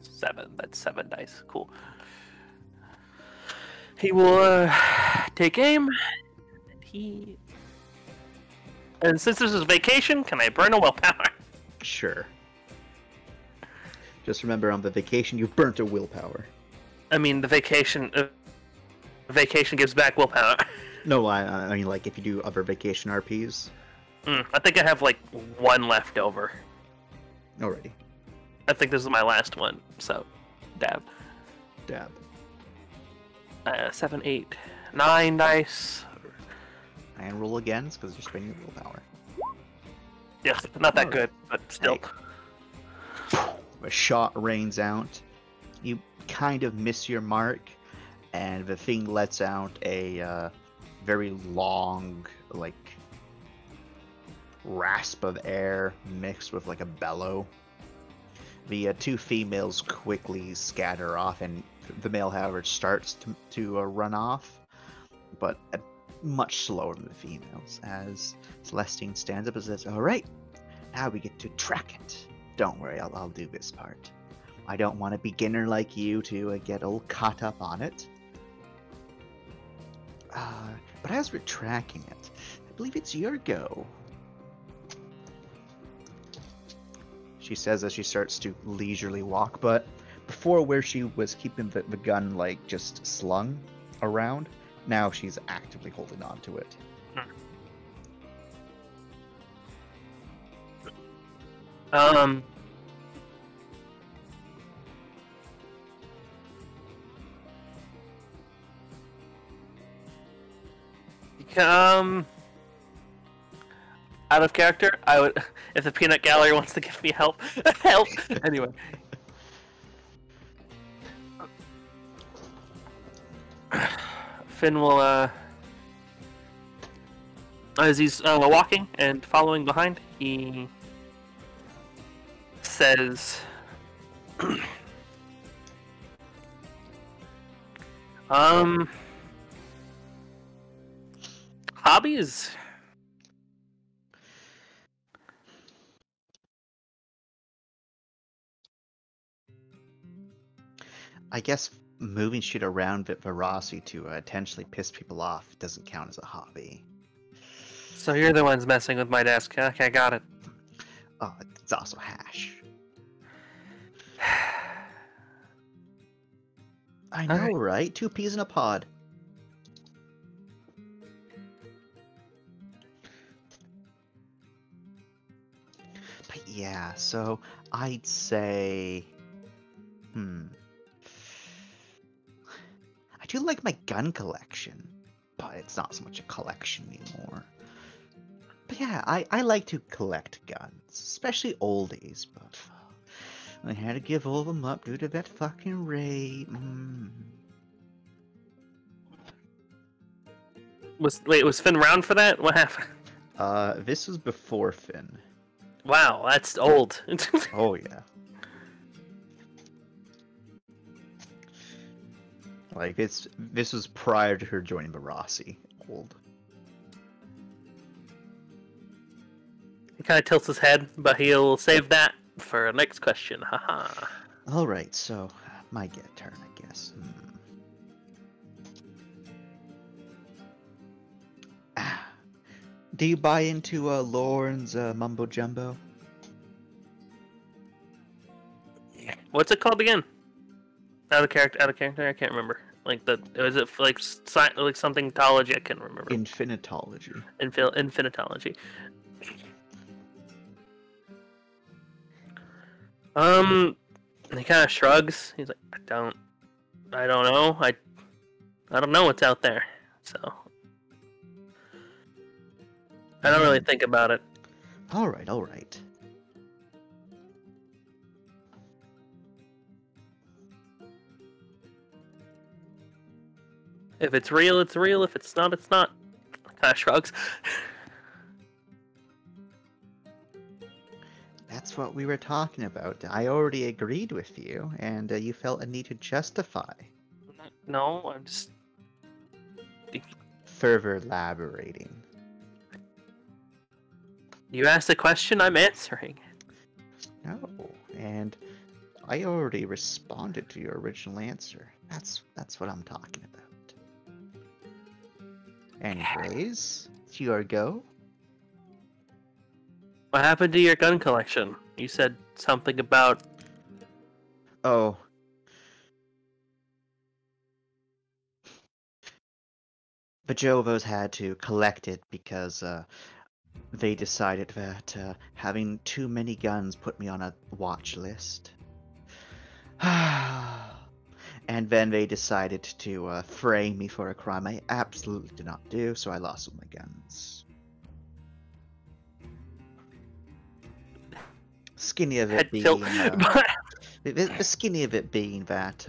7. That's 7 dice. Cool. He will take aim. And since this is vacation, can I burn a willpower? Sure. Just remember, on the vacation, you burnt a willpower. I mean, the vacation gives back willpower. No, I mean, like, if you do other vacation RPs. I think I have, like, 1 left over. Alrighty. I think this is my last one, so dab. 7, 8, 9 dice. And roll again, because you're spending your willpower. Yeah, not that Alright. good, but still. A shot rains out. You kind of miss your mark, and the thing lets out a very long, like, rasp of air mixed with like a bellow. The 2 females quickly scatter off, and the male, however, starts to run off, but much slower than the females, as Celestine stands up and says, "Alright, now we get to track it. Don't worry, I'll do this part. I don't want a beginner like you to get all caught up on it. But as we're tracking it, I believe it's your go." She says as she starts to leisurely walk, but before, where she was keeping the gun, like, just slung around, now she's actively holding on to it. Out of character, I would, if the peanut gallery wants to give me help, help. Anyway. Fynn will, as he's walking and following behind, he says, hobbies? I guess moving shit around with velocity to intentionally piss people off doesn't count as a hobby. So you're the ones messing with my desk. Okay, got it. Oh, it's also hash. I know, right? 2 peas in a pod. But yeah, so I'd say... I do like my gun collection, but it's not so much a collection anymore. But yeah, I like to collect guns, especially oldies, but I had to give all of them up due to that fucking raid. Was Fynn around for that? What happened? This was before Fynn. Wow, that's old. Oh yeah. Like, this was prior to her joining Barassi. Old. He kind of tilts his head, but he'll save that for next question. Haha. Alright, so my turn, I guess. Do you buy into Lauren's mumbo jumbo? What's it called again? Out of character. I can't remember. Like is it like something tology? I can't remember. Infinitology. Infinitology. He kind of shrugs. He's like, I don't know. I don't know what's out there. So I don't really think about it. All right, all right. If it's real, it's real. If it's not, it's not. Kind of shrugs. That's what we were talking about. I already agreed with you, and you felt a need to justify. No, I'm just. Further elaborating. You asked a question, I'm answering. No, and I already responded to your original answer. That's what I'm talking about. Anyways, it's your go. What happened to your gun collection? You said something about. Oh. The Jovos had to collect it because they decided that having too many guns put me on a watch list. And then they decided to frame me for a crime I absolutely did not do, so I lost all my guns. Skinny of it being the skinny of it being that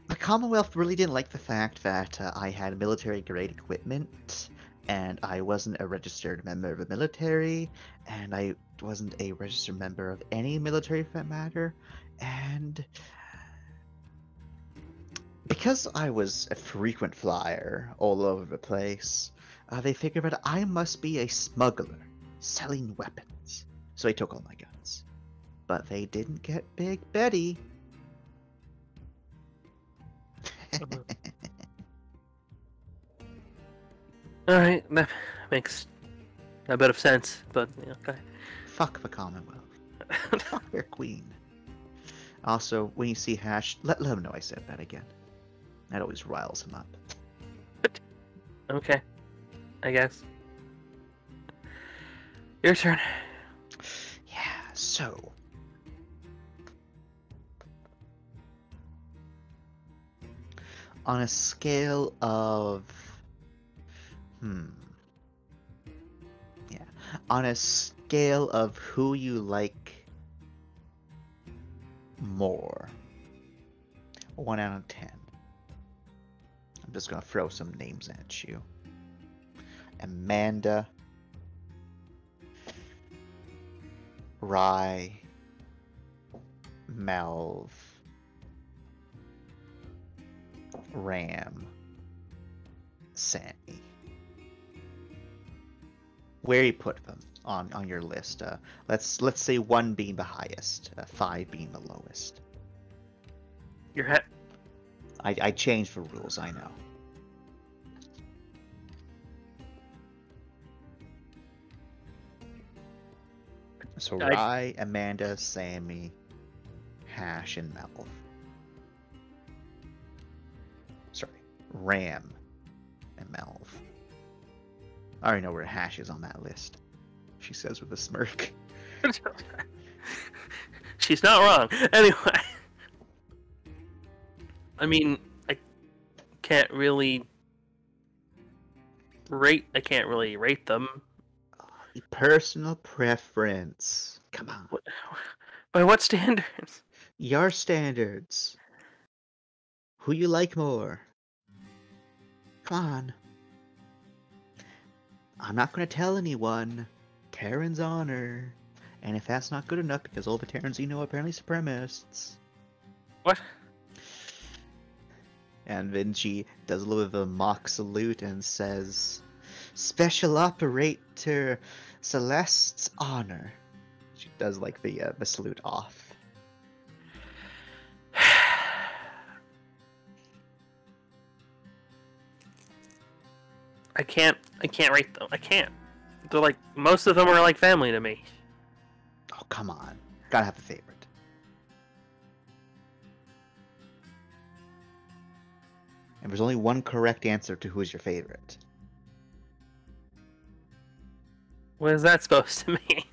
the Commonwealth really didn't like the fact that I had military grade equipment, and I wasn't a registered member of the military, and I wasn't a registered member of any military for that matter, and because I was a frequent flyer all over the place, they figured that I must be a smuggler selling weapons. So they took all my guns. But they didn't get Big Betty. Alright, that makes a bit of sense, but yeah, okay. Fuck the Commonwealth. Fuck their queen. Also, when you see Hash, let him know I said that again. That always riles him up. Okay, I guess. Your turn. Yeah, so. On a scale of. Yeah. On a scale of who you like more. 1 out of 10. I'm just gonna throw some names at you. Amanda. Rye. Melv. Ram. Sammy. Where you put them on your list? Let's say 1 being the highest, 5 being the lowest. Your head. I changed the rules, I know. So Rye, Amanda, Sammy, Hash, and Melv. Sorry, Ram and Melv. I already know where Hash is on that list, she says with a smirk. She's not wrong. Anyway. I mean, I can't really rate them. Personal preference. Come on. By what standards? Your standards. Who you like more? Come on. I'm not going to tell anyone. Terran's honor. And if that's not good enough, because all the Terrans you know are apparently supremacists. What? And then she does a little bit of a mock salute and says, Special Operator Celeste's honor. She does like the salute off. I can't rate them. I can't. They're like, most of them are like family to me. Oh, come on. Gotta have a favorite. And there's only one correct answer to who is your favorite. What is that supposed to mean?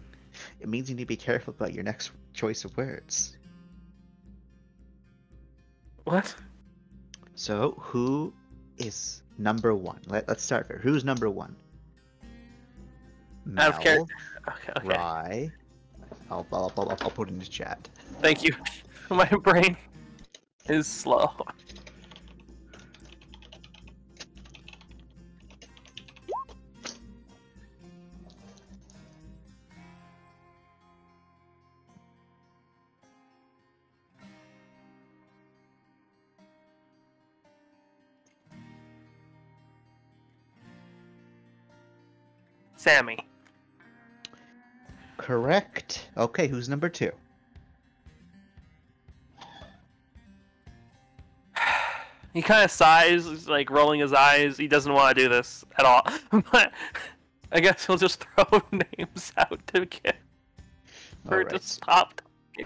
It means you need to be careful about your next choice of words. What? So, who is number 1? Let's start there. Who's number 1? Out of Mel, character. Okay. Rye. I'll put it in the chat. Thank you. My brain is slow. Sammy. Correct. Okay, who's number 2? He kind of sighs, he's like rolling his eyes. He doesn't want to do this at all. But I guess he'll just throw names out to get her to Alright. stop.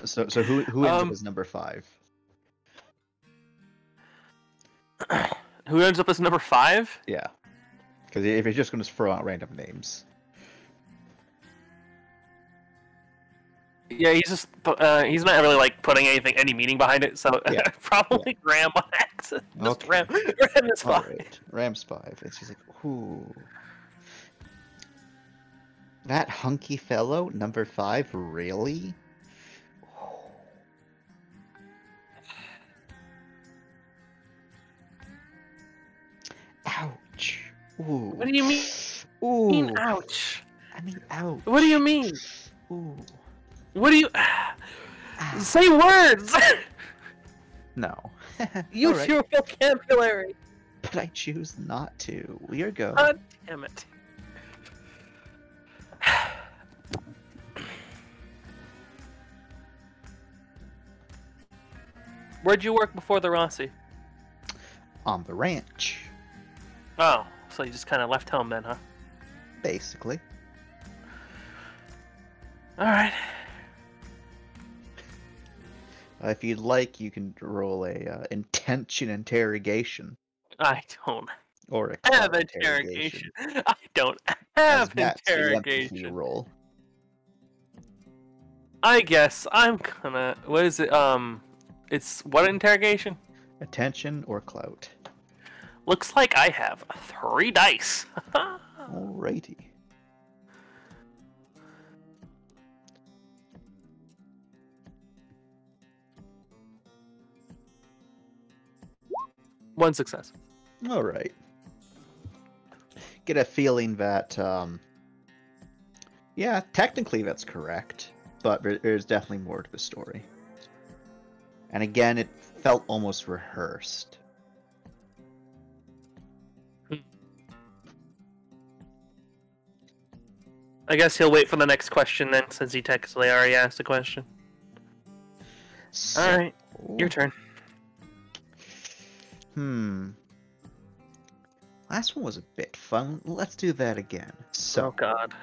So who ends up as number 5? Who ends up as number 5? Yeah. Because if he's just going to throw out random names. Yeah, he's not really like putting any meaning behind it. So Yeah. probably Ram on accident. Just Okay. Ram is 5. Alright. Ram's 5. And she's like, ooh. That hunky fellow, number 5, really? Ouch. Ooh. What do you mean? Ooh. Ouch. I mean, ouch. What do you mean? Ooh. What do you Ah. say? Words. No. Use Alright. your vocabulary. But I choose not to. Your go. God damn it. Where'd you work before the Rossi? On the ranch, Oh, so you just kind of left home then, huh? basically. Alright. If you'd like, you can roll a intention interrogation I don't or a have clever interrogation. I don't as have that's the empathy interrogation. roll. I guess I'm gonna. What is it? It's what interrogation? Attention or clout. Looks like I have 3 dice. Alrighty. One success. Alright. Get a feeling that, yeah, technically that's correct, but there's definitely more to the story. And again, it felt almost rehearsed. I guess he'll wait for the next question then, since he technically already asked a question. So, Alright, your turn. Last one was a bit fun. Let's do that again. So, Oh god.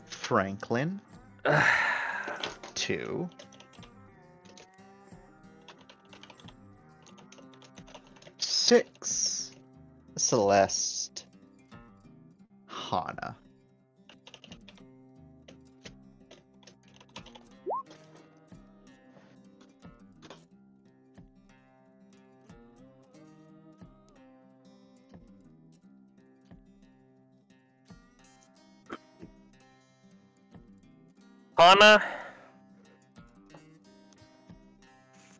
Franklin, 2. Six. Celeste. Hana. Hana.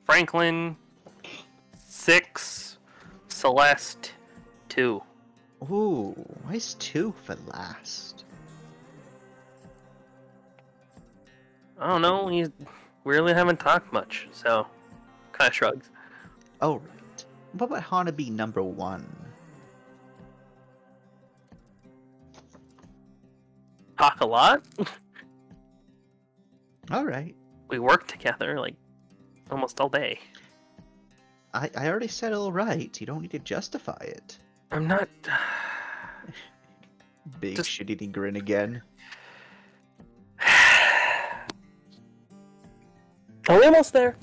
Franklin. 6. Celeste. 2. Ooh, why is 2 for last? I don't know, we really haven't talked much, so kind of shrugs. Oh, right. What about Hana be number 1? Talk a lot. Alright. We work together like almost all day. I already said alright. You don't need to justify it. I'm not. Big Just- shitty grin again. Are we almost there?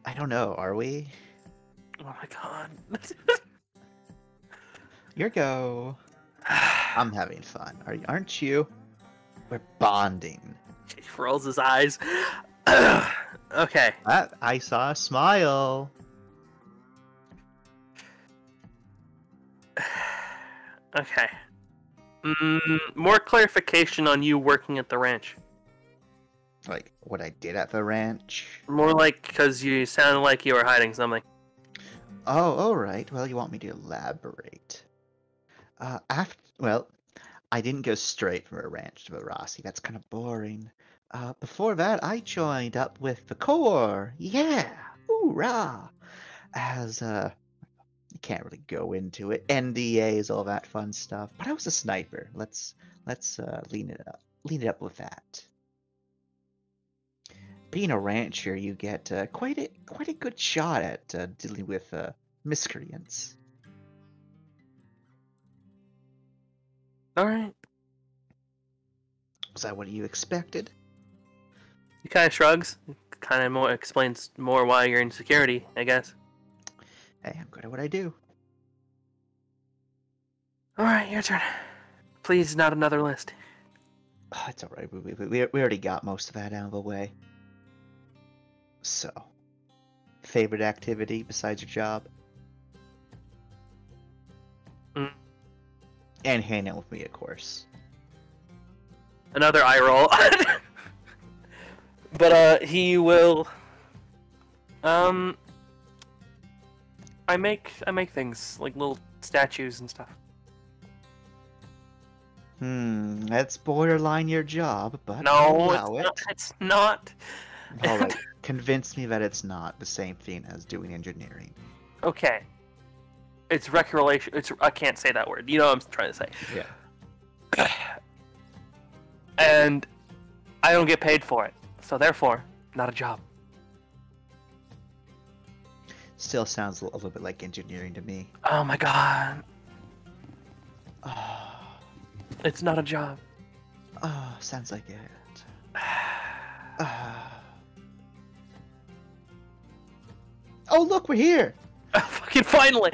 I don't know, are we? Oh my god. Your go. I'm having fun. Aren't you? We're bonding. He rolls his eyes. Okay. I saw a smile. Okay. More clarification on you working at the ranch. Like what I did at the ranch. More like because you sound like you were hiding something. Oh, all right. Well, you want me to elaborate? Well, I didn't go straight from a ranch to a Rossi. That's kind of boring. Before that, I joined up with the Corps. Yeah, hoorah! As you can't really go into it. NDAs, all that fun stuff. But I was a sniper. Let's lean it up with that. Being a rancher, you get quite a good shot at dealing with miscreants. All right. Was that what you expected? He kind of shrugs. Kind of more explains more why you're in security, I guess. Hey, I'm good at what I do. All right, your turn. Please, not another list. Oh, it's all right. We already got most of that out of the way. So, favorite activity besides your job? Mm. And hang out with me, of course. Another eye roll. But he will. I make things like little statues and stuff. That's borderline your job, but No, I'll allow it. It's not. All right, convince me that it's not the same thing as doing engineering. Okay. It's recreation. I can't say that word. You know what I'm trying to say. Yeah. And I don't get paid for it, so therefore, not a job. Still sounds a little bit like engineering to me. Oh my god. Oh, It's not a job. Sounds like it. Oh, look, we're here. Fucking finally.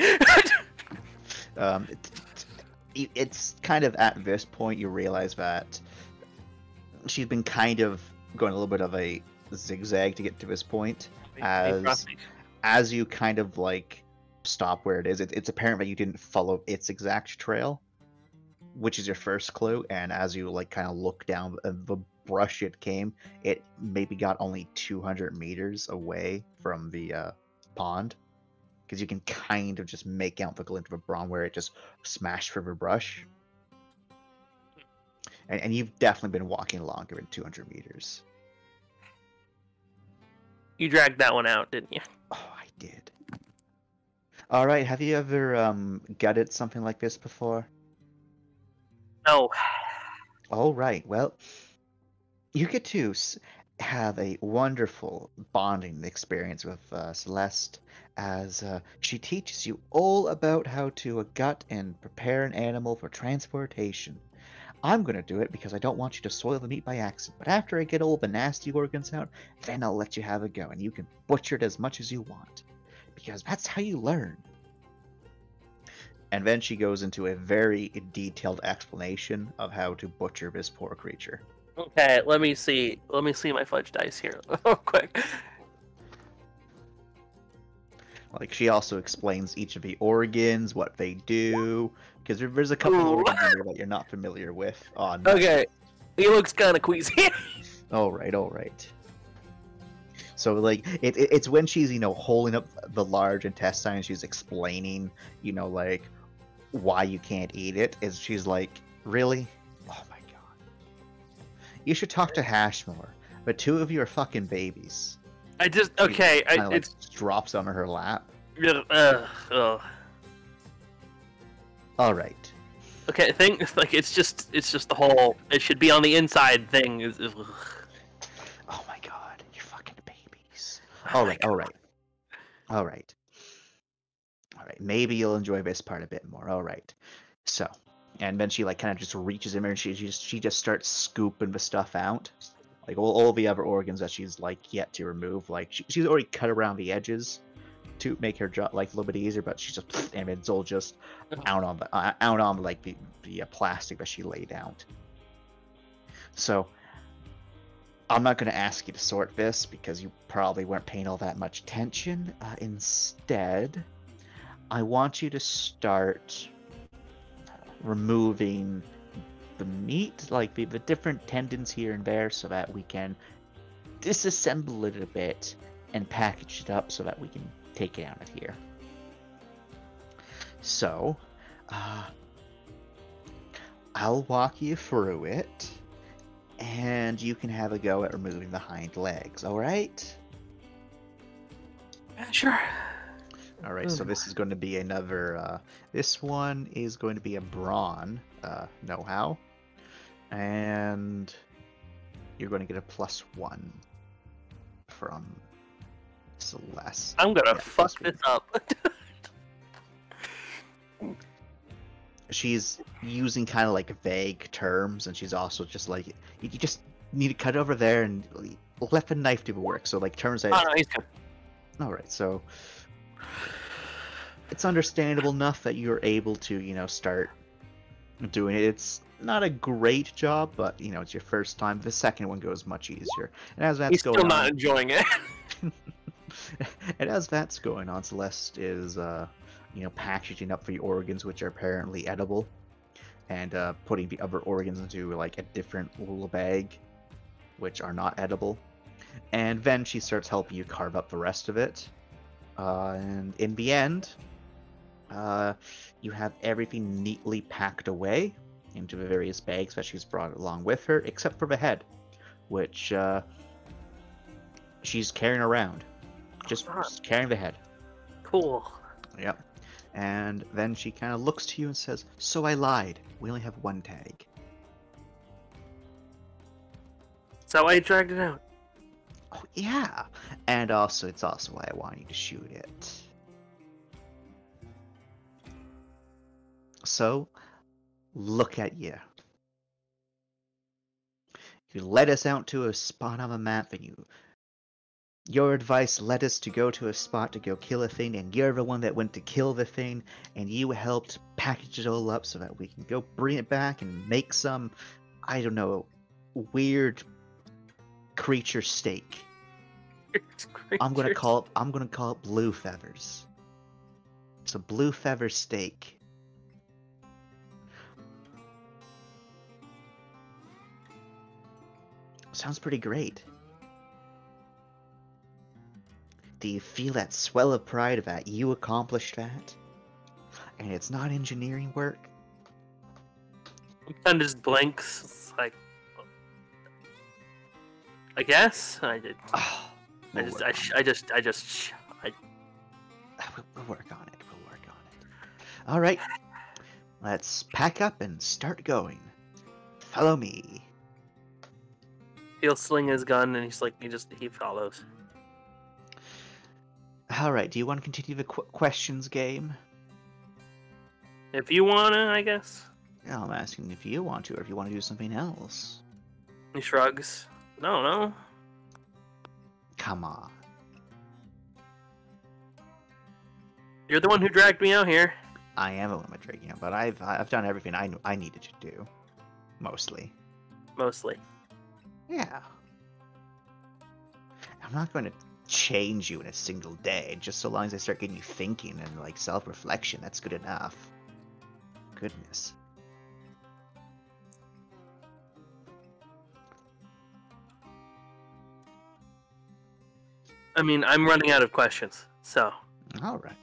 It's kind of at this point you realize that she's been kind of going a little bit of a zigzag to get to this point. As you kind of like stop where it is, it's apparent that you didn't follow its exact trail, which is your first clue. And as you like kind of look down the brush it came, it maybe got only 200 meters away from the pond, because you can kind of just make out the glint of a brawn where it just smashed through the brush. And you've definitely been walking longer than 200 meters. You dragged that one out, didn't you? Oh, I did. All right, have you ever gutted something like this before? No. All right, well, you get to have a wonderful bonding experience with Celeste, as she teaches you all about how to gut and prepare an animal for transportation. I'm going to do it because I don't want you to soil the meat by accident, but after I get all the nasty organs out, then I'll let you have a go, and you can butcher it as much as you want, because that's how you learn. And then she goes into a very detailed explanation of how to butcher this poor creature. Okay, let me see my fudge dice here real quick. Like, she also explains each of the organs, what they do, because there's a couple of organs in there that you're not familiar with. Oh, no. Okay, he looks kind of queasy. All right. So, like, it's when she's, holding up the large intestine, and she's explaining, like, why you can't eat it, is she's like, really? Oh my god. You should talk to Hash more, but two of you are fucking babies. It drops onto her lap. Ugh. All right. Okay, it's just the whole it should be on the inside thing is. Ugh. Oh my god, you're fucking babies. Oh all right. Maybe you'll enjoy this part a bit more. All right. So, and then she like kind of just reaches in there and she just starts scooping the stuff out. Like all the other organs that she's like yet to remove, like she's already cut around the edges to make her job like a little bit easier, but she's just and it's all just out on like the plastic that she laid out. So I'm not going to ask you to sort this because you probably weren't paying all that much attention. Instead, I want you to start removing the meat, like the different tendons here and there, so that we can disassemble it a bit and package it up so that we can take it out of here. So, I'll walk you through it, and you can have a go at removing the hind legs, alright? Yeah, sure. Alright, so this is going to be another, this one is going to be a brawn, know-how, and you're going to get a +1 from Celeste. I'm gonna fuck this up. She's using kind of like vague terms, and she's also just like, you just need to cut over there and let the knife do the work. So like terms that. Oh, no, he's good. All right, so it's understandable enough that you're able to, start doing it. It's not a great job, but it's your first time. The second one goes much easier. And as that's He's going still on, not enjoying it. and as that's going on, Celeste is, packaging up the organs, which are apparently edible, and putting the other organs into like a different little bag, which are not edible. And then she starts helping you carve up the rest of it. And in the end, you have everything neatly packed away into the various bags that she's brought along with her, except for the head, which she's carrying around. Just carrying the head. Cool. Yep. And then she kind of looks to you and says, "So I lied. We only have one tag." So I dragged it out. Oh, yeah. And also, it's also why I want you to shoot it. So, look at you. You led us out to a spot on the map, and your advice led us to go to a spot to go kill a thing, and you're the one that went to kill the thing, and you helped package it all up so that we can go bring it back and make some, I don't know, weird creature steak. I'm gonna call it blue feathers. It's a blue feather steak. Sounds pretty great. Do you feel that swell of pride that you accomplished that? And it's not engineering work? And just blinks. It's like, I guess I did. Oh, We'll work on it. We'll work on it. All right, let's pack up and start going. Follow me. He'll sling his gun, and he follows. All right, do you want to continue the questions game? If you wanna, I guess. No, I'm asking if you want to, or if you want to do something else. He shrugs. No. Come on. You're the one who dragged me out here. I am a limit dragging, but I've done everything I needed to do, mostly. Mostly. Yeah. I'm not going to change you in a single day, just so long as I start getting you thinking and like self-reflection. That's good enough. Goodness. I mean, I'm running out of questions, so. All right.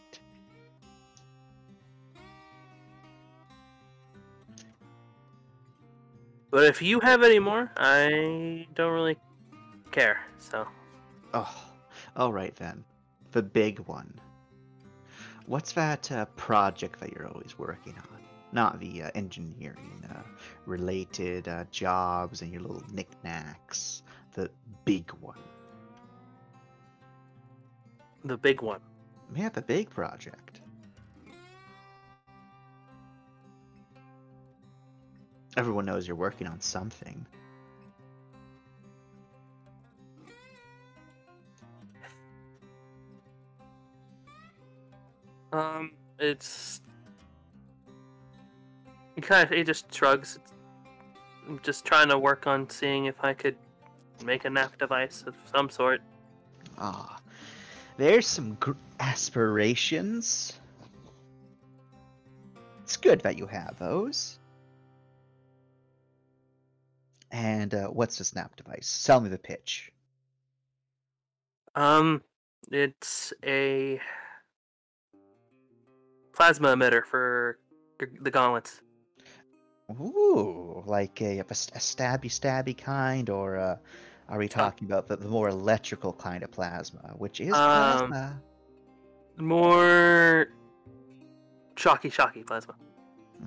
But if you have any more, I don't really care, so. Oh, all right then. The big one. What's that project that you're always working on? Not the engineering related jobs and your little knickknacks. The big one. The big one. Yeah, the big project. Everyone knows you're working on something. It's... He just shrugs. I'm just trying to work on seeing if I could make a NAF device of some sort. Ah, there's some aspirations. It's good that you have those. And what's the snap device? Sell me the pitch. It's a plasma emitter for the gauntlets. Ooh, like a stabby kind, or are we talking about the more electrical kind of plasma, which is plasma? More shocky plasma.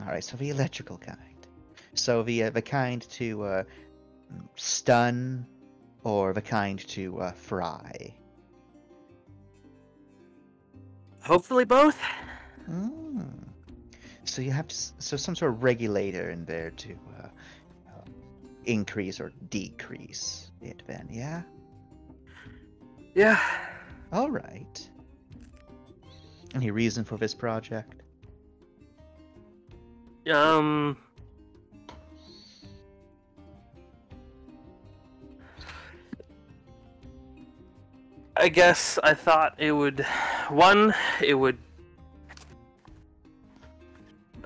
All right, so the electrical kind. So the kind to stun, or the kind to fry. Hopefully both. Mm. So you have some sort of regulator in there to increase or decrease it. Then, yeah. Yeah. All right. Any reason for this project? I guess I thought it would. It would.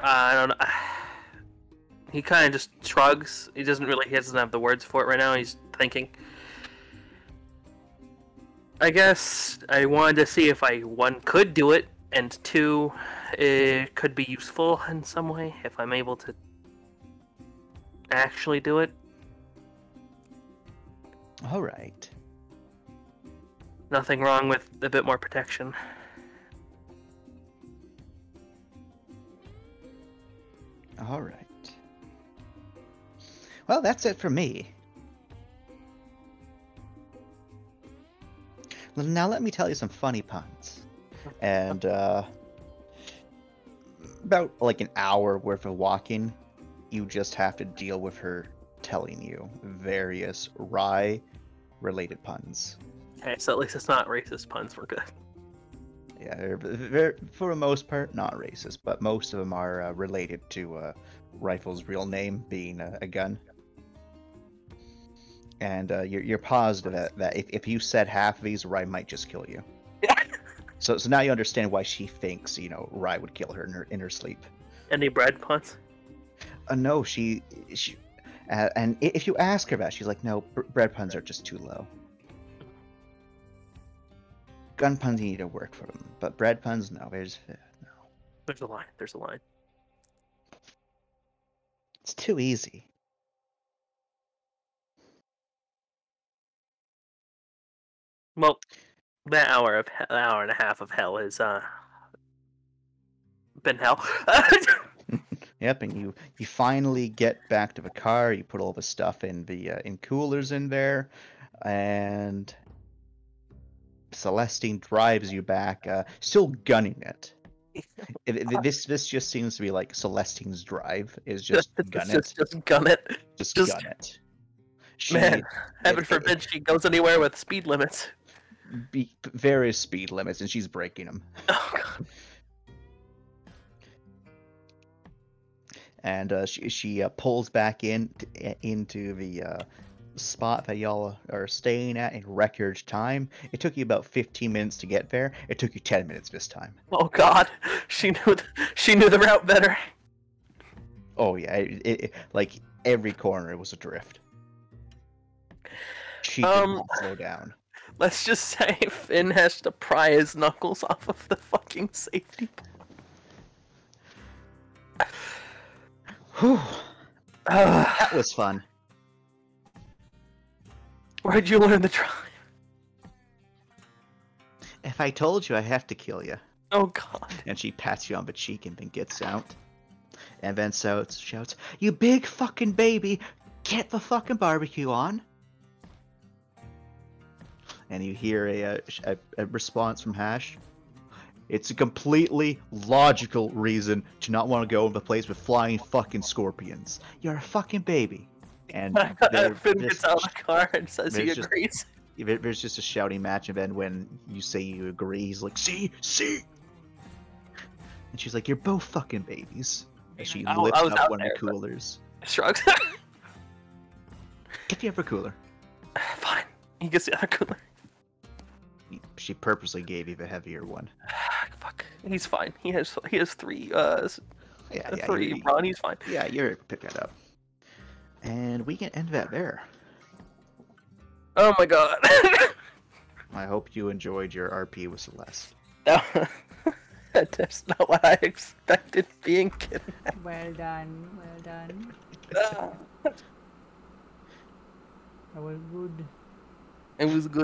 I don't know. He kind of just shrugs. He doesn't have the words for it right now. He's thinking. I guess I wanted to see if one, could do it, and two, it could be useful in some way if I'm able to actually do it. All right. Nothing wrong with a bit more protection. All right. Well, that's it for me. Now let me tell you some funny puns. And about like an hour worth of walking, you just have to deal with her telling you various rye-related puns. Okay, so at least it's not racist puns. We're good. Yeah, they're for the most part not racist, but most of them are related to Rifle's real name being a gun. And you're positive that if you said half of these, Rye might just kill you. Yeah. So now you understand why she thinks Rye would kill her in her sleep. Any bread puns? No, she and if you ask her that, she's like, no, bread puns are just too low. Gun puns, you need to work for them, but bread puns, no. There's a line. There's a line. It's too easy. Well, that hour and a half of hell is been hell. Yep, and you finally get back to the car. You put all the stuff in the in coolers in there, and Celestine drives you back, still gunning it. This just seems to be like Celestine's drive is just gun it. Just gun it. Just gun it. Man, heaven forbid she goes anywhere with speed limits. Various speed limits, and she's breaking them. Oh god. And she pulls back into the spot that y'all are staying at in record time. It took you about 15 minutes to get there. It took you 10 minutes this time. Oh god, she knew the route better. Oh yeah, it like every corner it was a drift. She did not slow down. Let's just say Fynn has to pry his knuckles off of the fucking safety. Whew. That was fun. Where'd you learn the drive? If I told you, I have to kill you. Oh god. And she pats you on the cheek and then gets out. And then shouts, "You big fucking baby, get the fucking barbecue on." And you hear a response from Hash. It's a completely logical reason to not want to go to the place with flying fucking scorpions. You're a fucking baby. And Fynn gets out of the car and says he agrees. There's just a shouting match, and then when you say you agree, he's like, see? And she's like, you're both fucking babies. And she lifts up one of the coolers. Shrugs. Get the other cooler. Fine. He gets the other cooler. She purposely gave you the heavier one. Fuck. He's fine. He has 3. Yeah, three. Ron, he's fine. Yeah, you're pick that up. And we can end that there. Oh my god. I hope you enjoyed your RP with Celeste. That's not what I expected being kidnapped. Well done, well done. That was good. It was good.